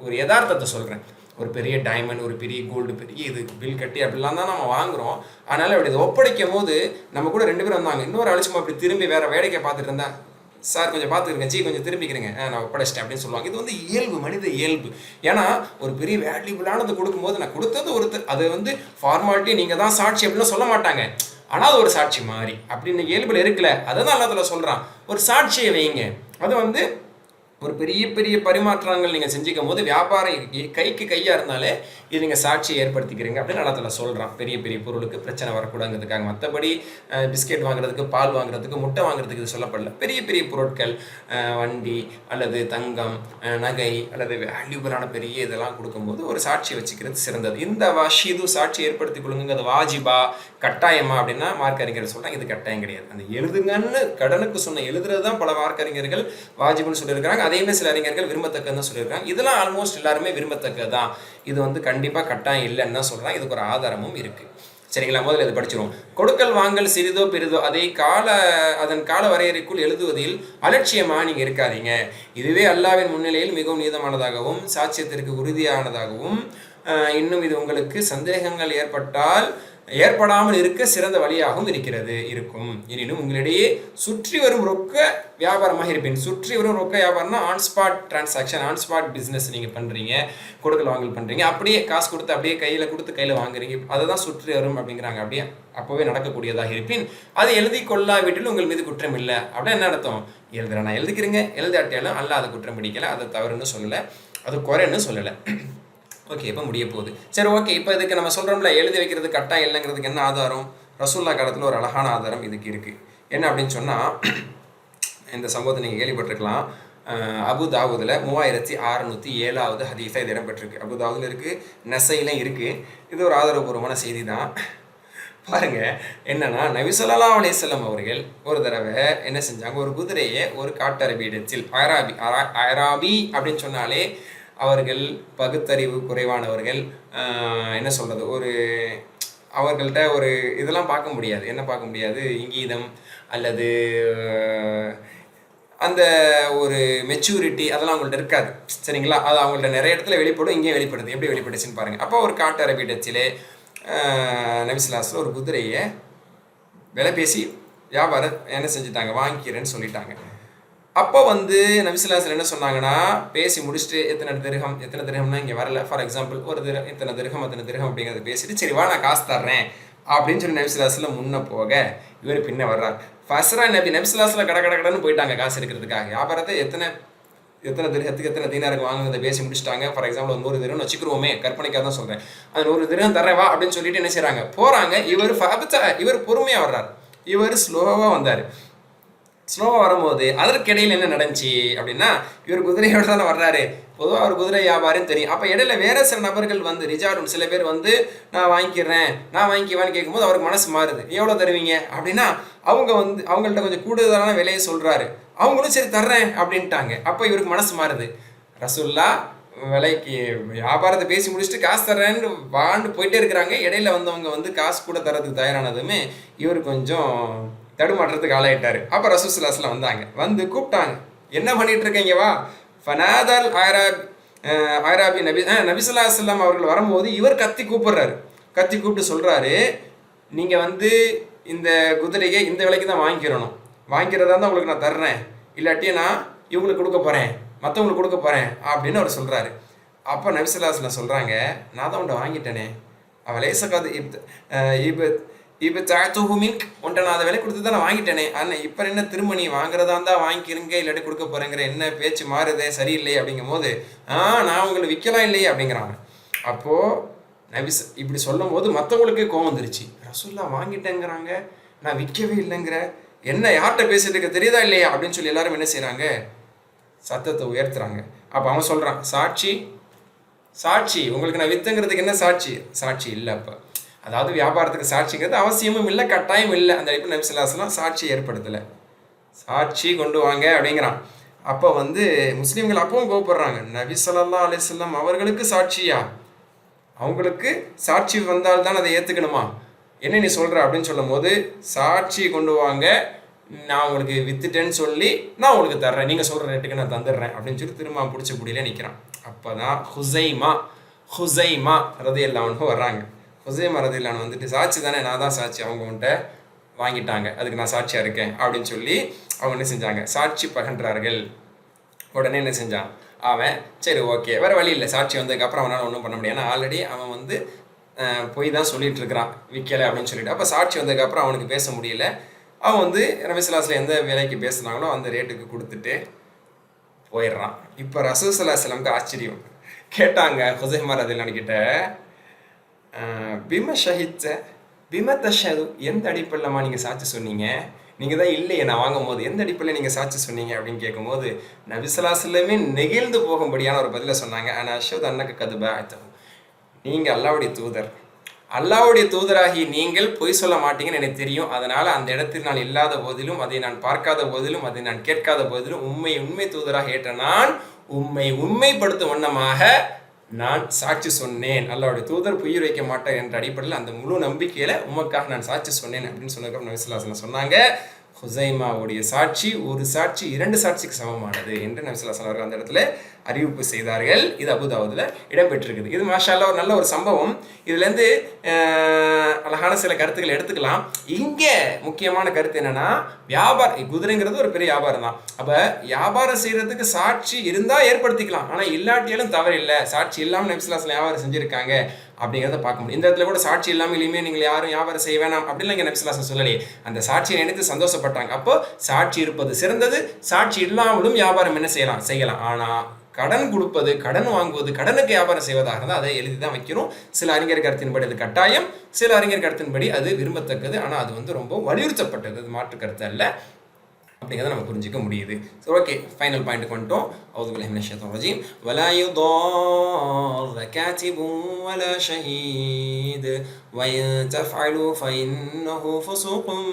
ஒரு யதார்த்தத்தை சொல்கிறேன். ஒரு பெரிய டைமண்ட், ஒரு பெரிய கோல்டு, பெரிய இது பில் கட்டி அப்படிலாம் தான் நம்ம வாங்குகிறோம். அதனால் அப்படி இதை ஒப்படைக்கும் போது நம்ம கூட 2 பேர் வந்தாங்க. இன்னொரு அழிச்சுமா அப்படி திரும்பி வேறு வேடிக்கை பார்த்துட்டு இருந்தா, சார் கொஞ்சம் பார்த்துக்கிறேங்க, கொஞ்சம் திரும்பிக்கிறேங்க, நான் ஒப்படைச்சிட்டேன் அப்படின்னு சொல்லுவாங்க. இது வந்து இயல்பு, மனித இயல்பு. ஏன்னா ஒரு பெரிய வேல்யூபிளானது கொடுக்கும்போது நான் கொடுத்தது ஒருத்தர், அது வந்து ஃபார்மாலிட்டி நீங்கள் தான் சாட்சி அப்படின்லாம் சொல்ல மாட்டாங்க. ஆனால் அது ஒரு சாட்சி மாதிரி அப்படின்னு இயல்பில் இருக்குல்ல, அதை தான் அல்லாஹ் சொல்கிறான். ஒரு சாட்சியை வைங்க. அது வந்து ஒரு பெரிய பெரிய பரிமாற்றங்கள் நீங்கள் செஞ்சுக்கும் போது வியாபாரம் கைக்கு கையாக இருந்தாலே இது நீங்கள் சாட்சியை ஏற்படுத்திக்கிறீங்க அப்படின்னு அல்லாஹ் சொல்கிறான். பெரிய பெரிய பொருளுக்கு பிரச்சனை வரக்கூடாதுங்கிறதுக்காக. மற்றபடி பிஸ்கெட் வாங்குறதுக்கு, பால் வாங்குறதுக்கு, முட்டை வாங்குறதுக்கு இது சொல்லப்படல. பெரிய பெரிய பொருட்கள், வண்டி அல்லது தங்கம், நகை அல்லது வேல்யூபிளான பெரிய இதெல்லாம் கொடுக்கும்போது ஒரு சாட்சியை வச்சுக்கிறது சிறந்தது. இந்த வஷீது சாட்சி ஏற்படுத்தி கொடுங்க. அது வாஜிபா, கட்டாயமா அப்படின்னா மார்க் அறிஞர்கள் சொல்கிறாங்க இது கட்டாயம் கிடையாது. அந்த எழுதுங்கன்னு கடனுக்கு சொன்ன எழுதுறது தான் பல மார்க் அறிஞர்கள் வாஜிபுன்னு சொல்லியிருக்கிறாங்க. அதையுமே சில அறிஞர்கள் விரும்பத்தக்கன்னு சொல்லியிருக்காங்க. இதெல்லாம் ஆல்மோஸ்ட் எல்லாருமே விரும்பத்தக்கதான். இது வந்து கண்டிப்பாக கட்டாயம் இல்லைன்னு தான் சொல்கிறாங்க. இதுக்கு ஒரு ஆதாரமும் இருக்குது. சரிங்களா, முதல்ல இதை படிச்சிருவோம். கொடுக்கல் வாங்கல் சிறிதோ பெரிதோ அதை அதன் கால வரையறைக்குள் எழுதுவதில் அலட்சியமாக நீங்கள் இருக்காதீங்க. இதுவே அல்லாஹ்வின் முன்னிலையில் மிகவும் நீதமானதாகவும் சாட்சியத்திற்கு உறுதியானதாகவும் இன்னும் இது உங்களுக்கு சந்தேகங்கள் ஏற்படாமல் இருக்க சிறந்த வழியாகவும் இருக்கும். எனினும் உங்களிடையே சுற்றி வரும் ரொக்க வியாபாரமாக இருப்பேன். சுற்றி வரும் ரொக்க வியாபாரம்னா on spot transaction, on spot business நீங்கள் பண்ணுறீங்க, கொடுக்கல் வாங்கல் பண்ணுறீங்க, அப்படியே காசு கொடுத்து அப்படியே கையில் கொடுத்து கையில் வாங்குறீங்க, அதை தான் சுற்றி வரும் அப்படிங்கிறாங்க. அப்படியே அப்போவே நடக்கக்கூடியதாக இருப்பின் அது எழுதி கொள்ளாவிட்டில் உங்கள் மீது குற்றம் இல்லை. அப்படின்னா என்ன அர்த்தம்? எழுதுறேன், நான் எழுதிக்கிறீங்க, எழுதாட்டியாலும் அல்ல அதை குற்றம் பிடிக்கலை, அதை தவறுன்னு சொல்லலை, அது குறைன்னு சொல்லலை. ஓகே, இப்போ முடிய போகுது. சரி, ஓகே. இப்போ இதுக்கு நம்ம சொல்கிறோம்ல எழுதி வைக்கிறது கட்டாயம் இல்லைங்கிறதுக்கு என்ன ஆதாரம்? ரசூல்லா காலத்தில் ஒரு அழகான ஆதாரம் இதுக்கு இருக்குது. என்ன அப்படின்னு சொன்னால், இந்த சம்பவத்தை நீங்கள் கேள்விப்பட்டிருக்கலாம். அபு தாவூதில் 3607வது ஹதீஸாக இது இடம்பெற்றிருக்கு. அபு தாவூதில் இருக்குது, நசையிலும் இருக்குது. இது ஒரு ஆதாரபூர்வமான செய்தி தான். பாருங்கள், என்னன்னா நபி ஸல்லல்லாஹு அலைஹி வஸல்லம் அவர்கள் ஒரு தடவை என்ன செஞ்சாங்க, ஒரு குதிரையை ஒரு காட்டரபியிடத்தில், அராபி அப்படின்னு சொன்னாலே அவர்கள் பகுத்தறிவு குறைவானவர்கள், என்ன சொல்கிறது, அவர்கள்ட்ட ஒரு இதெல்லாம் பார்க்க முடியாது. என்ன பார்க்க முடியாது? இங்கீதம் அல்லது அந்த ஒரு மெச்சூரிட்டி அதெல்லாம் அவங்கள்ட்ட இருக்காது. சரிங்களா, அது அவங்கள்ட்ட நிறைய இடத்துல வெளிப்படும், இங்கேயும் வெளிப்படுது. எப்படி வெளிப்படுச்சுன்னு பாருங்கள். அப்போ ஒரு காட்டு அரபிடத்திலே நபி ஸல்லல்லாஹு அலைஹி வஸல்லம் ஒரு குதிரையை விலை பேசி வியாபாரம் என்ன செஞ்சுட்டாங்க, வாங்கிக்கிறேன்னு சொல்லிட்டாங்க. அப்போ வந்து நபி ஸல்லல்லாஹு அலைஹி வஸல்லம் என்ன சொன்னாங்கன்னா, பேசி முடிச்சுட்டு எத்தனை திரகம்னா இங்கே வரல, ஃபார் எக்ஸாம்பிள் இத்தனை திரகம் அப்படிங்கிறத பேசிட்டு, சரி வா நான் காசு தர்றேன் அப்படின்னு சொல்லி நபி ஸல்லல்லாஹு அலைஹி வஸல்லம் முன்ன போக இவர் பின்ன வர்றார். ஃபஸ்ரா நபி ஸல்லல்லாஹு அலைஹி வஸல்லம் கடன்னு போயிட்டாங்க காசு எடுக்கிறதுக்காக. வியாபாரத்தை எத்தனை திரகத்துக்கு எத்தனை தீனாருக்கு வாங்குறத பேசி முடிச்சுட்டாங்க. ஃபார் எக்ஸாம்பிள் 100 திரகம்னு வச்சுக்கிறோமே, கற்பனைக்காக தான் சொல்கிறேன். அந்த 100 திரகம் தர்றேன் வா அப்படின்னு சொல்லிட்டு என்ன செய்கிறாங்க, போகிறாங்க. இவர் பொறுமையாக வர்றார், இவர் ஸ்லோவாக வந்தார். ஸ்லோவாக வரும்போது அதற்கிடையில் என்ன நடந்துச்சு அப்படின்னா, இவர் குதிரையோட தானே வர்றாரு. பொதுவாக அவர் குதிரை வியாபாரம் தெரியும். அப்போ இடையில வேற சில நபர்கள் வந்து ரிஜாலும் சில பேர் வந்து நான் வாங்கிக்கிறேன் நான் வாங்கிக்குவேன்னு கேட்கும்போது அவருக்கு மனசு மாறுது. எவ்வளோ தருவீங்க அப்படின்னா அவங்க வந்து அவங்கள்ட்ட கொஞ்சம் கூடுதலான விலையை சொல்கிறாரு. அவங்களும் சரி தர்றேன் அப்படின்ட்டாங்க. அப்போ இவருக்கு மனசு மாறுது. ரசூல்லா விலைக்கு வியாபாரத்தை பேசி முடிச்சுட்டு காசு தர்றேன்னு வாண்டு போயிட்டே இருக்கிறாங்க. இடையில வந்தவங்க வந்து காசு கூட தரதுக்கு தயாரானதுமே இவர் கொஞ்சம் தடுமாற்றத்துக்கு ஆளாயிட்டாரு. அப்போ ரசூலுல்லாஹி வந்தாங்க, வந்து கூப்பிட்டாங்க, என்ன பண்ணிட்டு இருக்கீங்க வா. ஃபனாதல் ஆராபி நபி ஸல்லல்லாஹு அலைஹி வஸல்லம் அவர்கள் வரும்போது இவர் கத்தி கூப்பிடுறாரு. கத்தி கூப்பிட்டு சொல்றாரு, நீங்க வந்து இந்த குதிரையை இந்த விலைக்கு தான் வாங்கிக்கிறணும். வாங்கிக்கிறதா இருந்தால் உங்களுக்கு நான் தர்றேன், இல்லாட்டி நான் இவங்களுக்கு கொடுக்க போறேன், மற்றவங்களுக்கு கொடுக்க போறேன் அப்படின்னு அவர் சொல்றாரு. அப்போ நபி ஸல்லல்லாஹு அலைஹி வஸல்லம் சொல்றாங்க, நான் தான் உன்ட்ட வாங்கிட்டேனே, அவளே சகாது இப்போ தாத்துஹு மின்க், உன்ட்ட நான் அதை விலை கொடுத்து தான் நான் வாங்கிட்டேனே, ஆனால் இப்போ என்ன திரும்ப நீ வாங்குறதா இருந்தால் வாங்கிக்கிறீங்க, இல்லாட்டி கொடுக்க போகிறேங்கிற என்ன பேச்சு மாறுதே சரியில்லை அப்படிங்கும் போது நான் உங்களை விற்கலாம் இல்லையே அப்படிங்கிறாங்க. அப்போது நபி இப்படி சொல்லும் போது மற்றவங்களுக்கே கோவம் வந்துருச்சு. ரசூல்லா வாங்கிட்டேங்கிறாங்க, நான் விற்கவே இல்லைங்கிற, என்ன யார்கிட்ட பேசிட்டு இருக்க தெரியுதா இல்லையா அப்படின்னு சொல்லி எல்லாரும் என்ன செய்கிறாங்க, சத்தத்தை உயர்த்துறாங்க. அப்போ அவன் சொல்கிறான், சாட்சி சாட்சி உங்களுக்கு நான் வித்துங்கிறதுக்கு என்ன சாட்சி? சாட்சி இல்லை. அப்போ அதாவது வியாபாரத்துக்கு சாட்சிங்கிறது அவசியமும் இல்லை, கட்டாயம் இல்லை. அந்த அடிப்படை நபி ஸல்லல்லாஹு அலைஹி வஸல்லம் சாட்சி ஏற்படுத்தலை. சாட்சி கொண்டு வாங்க அப்படிங்கிறான். அப்போ வந்து முஸ்லீம்கள் அப்பவும் கோவப்படுறாங்க, நபி ஸல்லல்லாஹு அலைஹி வஸல்லம் அவர்களுக்கு சாட்சியா? அவங்களுக்கு சாட்சி வந்தால் தான் அதை ஏற்றுக்கணுமா? என்ன நீ சொல்கிற அப்படின்னு சொல்லும் போது, சாட்சி கொண்டு வாங்க, நான் உங்களுக்கு வித்துட்டேன்னு சொல்லி நான் உங்களுக்கு தர்றேன், நீங்கள் சொல்கிற ரேட்டுக்கு நான் தந்துடுறேன் அப்படின்னு சொல்லி திரும்ப பிடிச்ச புடியில நிற்கிறான். அப்போ தான் ஹுசைமா ரலியல்லாஹு அன்ஹு வர்றாங்க. ஹுசைமா ரலியல்லாஹு அன்ஹு வந்துட்டு, சாட்சி தானே, நான் தான் சாட்சி, அவங்க உன்ட்ட வாங்கிட்டாங்க, அதுக்கு நான் சாட்சியாக இருக்கேன் அப்படின்னு சொல்லி அவங்க என்ன செஞ்சாங்க, சாட்சி பகன்றார்கள். உடனே என்ன செஞ்சான் அவன், சரி ஓகே வேறு வழி இல்லை, சாட்சி வந்ததுக்கப்புறம் அவனால் ஒன்றும் பண்ண முடியாது, ஏன்னா ஆல்ரெடி அவன் வந்து போய் தான் சொல்லிட்டு இருக்கிறான் விற்கலை அப்படின்னு சொல்லிட்டு. அப்போ சாட்சி வந்ததுக்கப்புறம் அவனுக்கு பேச முடியல. அவன் வந்து நபி ஸல்லல்லாஹு அலைஹி வஸல்லம் எந்த விலைக்கு பேசுனாங்களோ அந்த ரேட்டுக்கு கொடுத்துட்டு போயிடுறான். இப்போ ரசூல் ஸல்லல்லாஹு அலைஹி வஸல்லம் ஆச்சரியம் கேட்டாங்க ஹுசைமா ரலியல்லாஹு அன்ஹு கிட்ட, பிம ஷஹித்த பிம தஷது, எந்த அடிப்படையிலமா நீங்கள் சாட்சி சொன்னீங்க? நீங்கள் தான் இல்லையே நான் வாங்கும் போது, எந்த அடிப்படையில் நீங்கள் சாட்சி சொன்னீங்க அப்படின்னு கேட்கும்போது நபி ஸல்லல்லாஹு அலைஹி வஸல்லம் நெகிழ்ந்து போகும்படியான ஒரு பதிலை சொன்னாங்க. ஆனால் அஷ்ஹது அன்னக கத் பஅத்தஹு, நீங்கள் அல்லாஹ்வுடைய தூதர், அல்லாஹ்வுடைய தூதராகி நீங்கள் பொய் சொல்ல மாட்டீங்கன்னு எனக்கு தெரியும். அதனால் அந்த இடத்தில் நான் இல்லாத போதிலும், அதை நான் பார்க்காத போதிலும், அதை நான் கேட்காத போதிலும் உண்மை தூதராக ஏற்ற நான் உண்மைப்படுத்தும் வண்ணமாக நான் சாட்சி சொன்னேன். அல்லாஹ்வுடைய தூதர் பொய் வைக்க மாட்டார் என்ற அடிப்படையில் அந்த முழு நம்பிக்கையில் உமக்காக நான் சாட்சி சொன்னேன் அப்படின்னு சொன்னதுக்கப்புறம் நபி ஸல்லல்லாஹு அலைஹி வஸல்லம் சொன்னாங்க, ஹுசைமாவுடைய சாட்சி ஒரு சாட்சி 2 சாட்சிக்கு சமமானது என்று நபி ஸல்லல்லாஹு அலைஹி வஸல்லம் அந்த இடத்துல அறிவிப்பு செய்தார்கள். இது அபூதாவுதுல இடம்பெற்றிருக்குது. இது மாஷா அல்லாஹ் ஒரு நல்ல ஒரு சம்பவம். இதுலேருந்து அழகான சில கருத்துக்களை எடுத்துக்கலாம். இங்கே முக்கியமான கருத்து என்னன்னா, குதிரைங்கிறது ஒரு பெரிய வியாபாரம் தான். அப்போ வியாபாரம் செய்யறதுக்கு சாட்சி இருந்தால் ஏற்படுத்திக்கலாம், ஆனால் இல்லாட்டியாலும் தவறில்லை. சாட்சி இல்லாமல் நபி ஸல்லல்லாஹு அலைஹி வஸல்லம் வியாபாரம் செஞ்சுருக்காங்க அப்படிங்கிறத பார்க்க முடியும். இந்த இடத்துல கூட சாட்சி இல்லாமலேயுமே நீங்கள் யாரும் வியாபாரம் செய்ய வேணாம் அப்படின்லாம் இங்கே நபி ஸல்லல்லாஹு அலைஹி வஸல்லம் சொல்லலையே. அந்த சாட்சியை நினைத்து சந்தோஷப்பட்டாங்க. அப்போ சாட்சி இருப்பது சிறந்தது, சாட்சி இல்லாமலும் வியாபாரம் என்ன செய்யலாம். ஆனால் கடன் கொடுப்பது, கடன் வாங்குவது, கடனுக்கு வியாபாரம் செய்வதாக இருந்தால் அதை எழுதி தான் வைக்கணும். சில அறிஞர் கருத்தின்படி அது கட்டாயம், சில அறிஞர் கருத்தின்படி அது விரும்பத்தக்கது. ஆனால் அது வந்து ரொம்ப வலியுறுத்தப்பட்டது, அது மாற்று கருத்து அல்ல அப்படிங்கிறத நம்ம புரிஞ்சிக்க முடியுது. ஸோ ஓகே, ஃபைனல் பாயிண்ட்டுக்கு வந்துட்டோம். அவுது பில்லாஹி மினஷ் ஷைத்தானிர் ரஜீம். வலா யுதார்ர காத்திபுன் வலா ஷஹீத் வஇன் தஃஅலு ஃபஇன்னஹு ஃபுஸூகுன்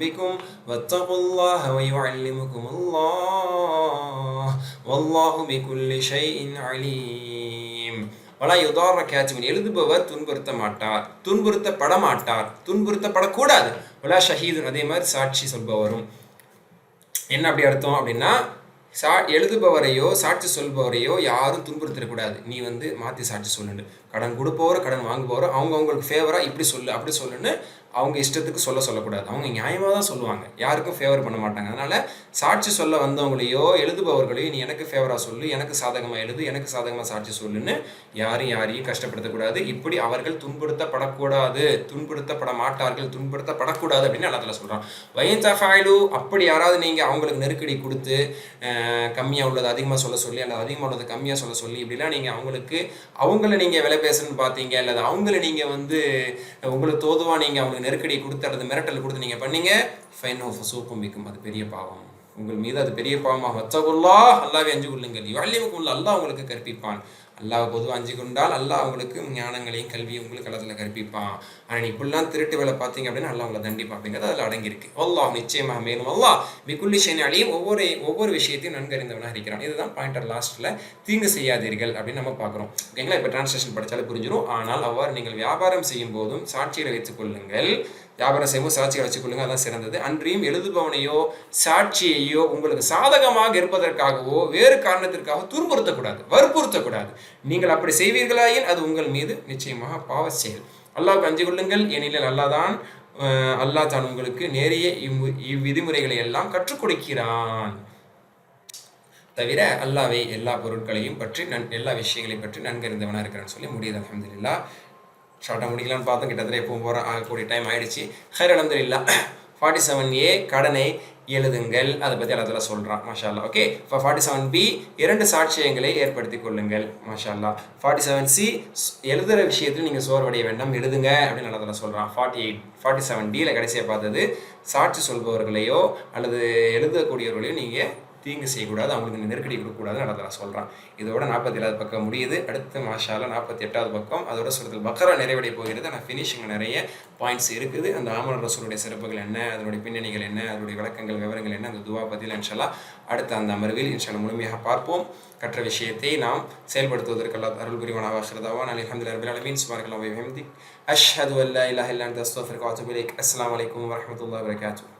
பிகும் வத்தகுல்லாஹ வயுஅல்லிமுகுமுல்லாஹ் வல்லாஹு பிகுல்லி ஷைஇன் அலீம். வலா யுதார்ர காத்திபுன், எழுதுபவர் துன்புறுத்தப்பட மாட்டார், துன்புறுத்தப்படக்கூடாது. வலா ஷஹீதுன், அதே மாதிரி சாட்சி சொல்பவரும். என்ன அப்படி அர்த்தம் அப்படின்னா, எழுதுபவரையோ சாட்சி சொல்பவரையோ யாரும் துன்புறுத்திடக்கூடாது. நீ வந்து மாற்றி சாட்சி சொல்லுண்டு, கடன் கொடுப்பவரோ கடன் வாங்குபவரோ அவங்களுக்கு ஃபேவராக இப்படி சொல்லு அப்படி சொல்லுன்னு அவங்க இஷ்டத்துக்கு சொல்லக்கூடாது. அவங்க நியாயமாக தான் சொல்லுவாங்க, யாருக்கும் ஃபேவர் பண்ண மாட்டாங்க. அதனால் சாட்சி சொல்ல வந்தவங்களையோ எழுதுபவர்களையோ நீ எனக்கு ஃபேவராக சொல்லு, எனக்கு சாதகமாக எழுது, எனக்கு சாதகமாக சாட்சி சொல்லுன்னு யாரையும் கஷ்டப்படுத்தக்கூடாது. இப்படி அவர்கள் துன்புறுத்தப்படக்கூடாது, துன்புறுத்தப்பட மாட்டார்கள், துன்புறுத்தப்படக்கூடாது அப்படின்னு அல்லாஹ் சொல்கிறான். வயின் தஃஅலு, அப்படி யாராவது நீங்கள் அவங்களுக்கு நெருக்கடி கொடுத்து கம்மியாக உள்ளது அதிகமாக சொல்ல சொல்லி அல்லது அதிகமாக உள்ளது கம்மியாக சொல்ல சொல்லி இப்படிலாம் நீங்கள் அவங்கள நீங்கள் விலை பேசணும்னு பார்த்தீங்க, அல்லது அவங்கள நீங்கள் வந்து உங்களுக்கு தோதுவாக நீங்கள் அவங்களுக்கு அவங்களுக்கு நெருக்கடி கொடுத்து அல்லது மிரட்டல் கொடுத்து நீங்கள் பண்ணீங்க ஃபைனோ ஃபசூக்கும் பிக்கும், அது பெரிய பாவம் உங்கள் மீது, அது பெரிய பாவமாக. வத்தகுல்லா, அல்லாஹ்வை அஞ்சு கொள்ளுங்கள். யுஅல்லிமுக்குமுல்லாஹ், அல்லாஹ் உங்களுக்கு கற்பிப்பான். அல்லாஹ் பொதுவாக அஞ்சு கொண்டால் அல்லாஹ் உங்களுக்கு ஞானங்களையும் கல்வியும் உங்களுக்கு களத்தில் கற்பிப்பான். ஆனால் இப்படிலாம் திருட்டு வேலை பார்த்தீங்க அப்படின்னா அல்லாஹ் உங்களை தண்டிப்பான் அப்படிங்கிறது அதில் அடங்கியிருக்கு. அல்லாஹ் நிச்சயமாக மேலும் அல்லாஹ் பிகுல்லி ஷைஇன் அலீம், ஒவ்வொரு விஷயத்தையும் நன்கறிந்தவனாக இருக்கிறான். இதுதான் பாயிண்டர் லாஸ்ட்டில் தீங்கு செய்யாதீர்கள் அப்படின்னு நம்ம பார்க்குறோம். ஓகேங்களா? இப்போ டிரான்ஸ்லேஷன் படித்தாலே புரிஞ்சிடும். ஆனால் அவ்வாறு நீங்கள் வியாபாரம் செய்யும் போதும் சாட்சிகளை வைத்துக் கொள்ளுங்கள். வியாபாரம் செய்யும்போது சாட்சியை வச்சுக்கொள்ளுங்க, அதான் சிறந்தது. அன்றியும் எழுதுபவனையோ சாட்சியையோ உங்களுக்கு சாதகமாக இருப்பதற்காகவோ வேறு காரணத்திற்காக துன்புறுத்தக்கூடாது, வற்புறுத்தக்கூடாது. நீங்கள் அப்படி செய்வீர்களாயின் அது உங்கள் மீது நிச்சயமாக பாவ செயல். அல்லாஹ்வுக்கு அஞ்சு கொள்ளுங்கள், ஏனெனில் அல்லாஹ் தான் உங்களுக்கு நேரிய இவ்விதிமுறைகளை எல்லாம் கற்றுக் கொடுக்கிறான். தவிர அல்லாஹ்வை எல்லா பொருட்களையும் பற்றி எல்லா விஷயங்களையும் பற்றி நன்கறிந்தவனாக இருக்கிறான்னு சொல்லி முடியுது. அல்ஹம்துலில்லாஹ். ஷார்ட்டாக முடிக்கலான்னு பார்த்தோம், கிட்டத்தட்ட எப்பவும் போகிற ஆகக்கூடிய டைம் ஆகிடுச்சு. ஹைர் அல்ஹம்துலில்லாஹ். 47A கடனை எழுதுங்கள், அதை பற்றி அல்லா சொல்கிறான். மாஷா அல்லாஹ். ஓகே, இப்போ 47B 2 சாட்சியங்களை ஏற்படுத்தி கொள்ளுங்கள். மாஷா அல்லாஹ். 47C எழுதுகிற விஷயத்தில் நீங்கள் சோர்வடைய வேண்டாம், எழுதுங்க அப்படின்னு அல்லா சொல்கிறான். 47Dயில் கடைசியாக பார்த்தது சாட்சி சொல்பவர்களையோ அல்லது எழுதக்கூடியவர்களையோ நீங்கள் தீங்கு செய்யக்கூடாது, அவங்களுக்கு நெருக்கடி கொடுக்கக்கூடாதுன்னு அல்லா சொல்கிறான். இதோட 47வது பக்கம் முடியுது. அடுத்து மாஷா அல்லாஹ் 48வது பக்கம், அதோட சூரத்துல் பக்ரா நிறைவடைய போகிறது. ஆனால் ஃபினிஷிங் நிறைய பாயிண்ட்ஸ் இருக்குது. அந்த ஆமன் ரசூலுடைய சிறப்புகள் என்ன, அதனுடைய பின்னணிகள் என்ன, அதனுடைய விளக்கங்கள் விவரங்கள் என்ன, அந்த துவா பற்றியில் இன்ஷா அல்லாஹ் அடுத்த அந்த அமர்வில் இன்ஷா அல்லாஹ் முழுமையாக பார்ப்போம். கற்ற விஷயத்தை நாம் செயல்படுத்துவதற்கு அல்லாஹ் அருள் புரிவானாக. ஆகிரதாவான் அல்ஹம்துலில்லாஹி ரப்பில் ஆலமீன். சுப்ஹானக்கல்லாஹு வ பிஹம்திக், அஷ்ஹது அன் லா இலாஹா இல்லா அன்த அஸ்தக்ஃபிருக வ அத்தூபு இலைக். அஸ்ஸலாமு அலைக்கும் வரஹ்மத்துல்லாஹி வபரகாத்துஹு.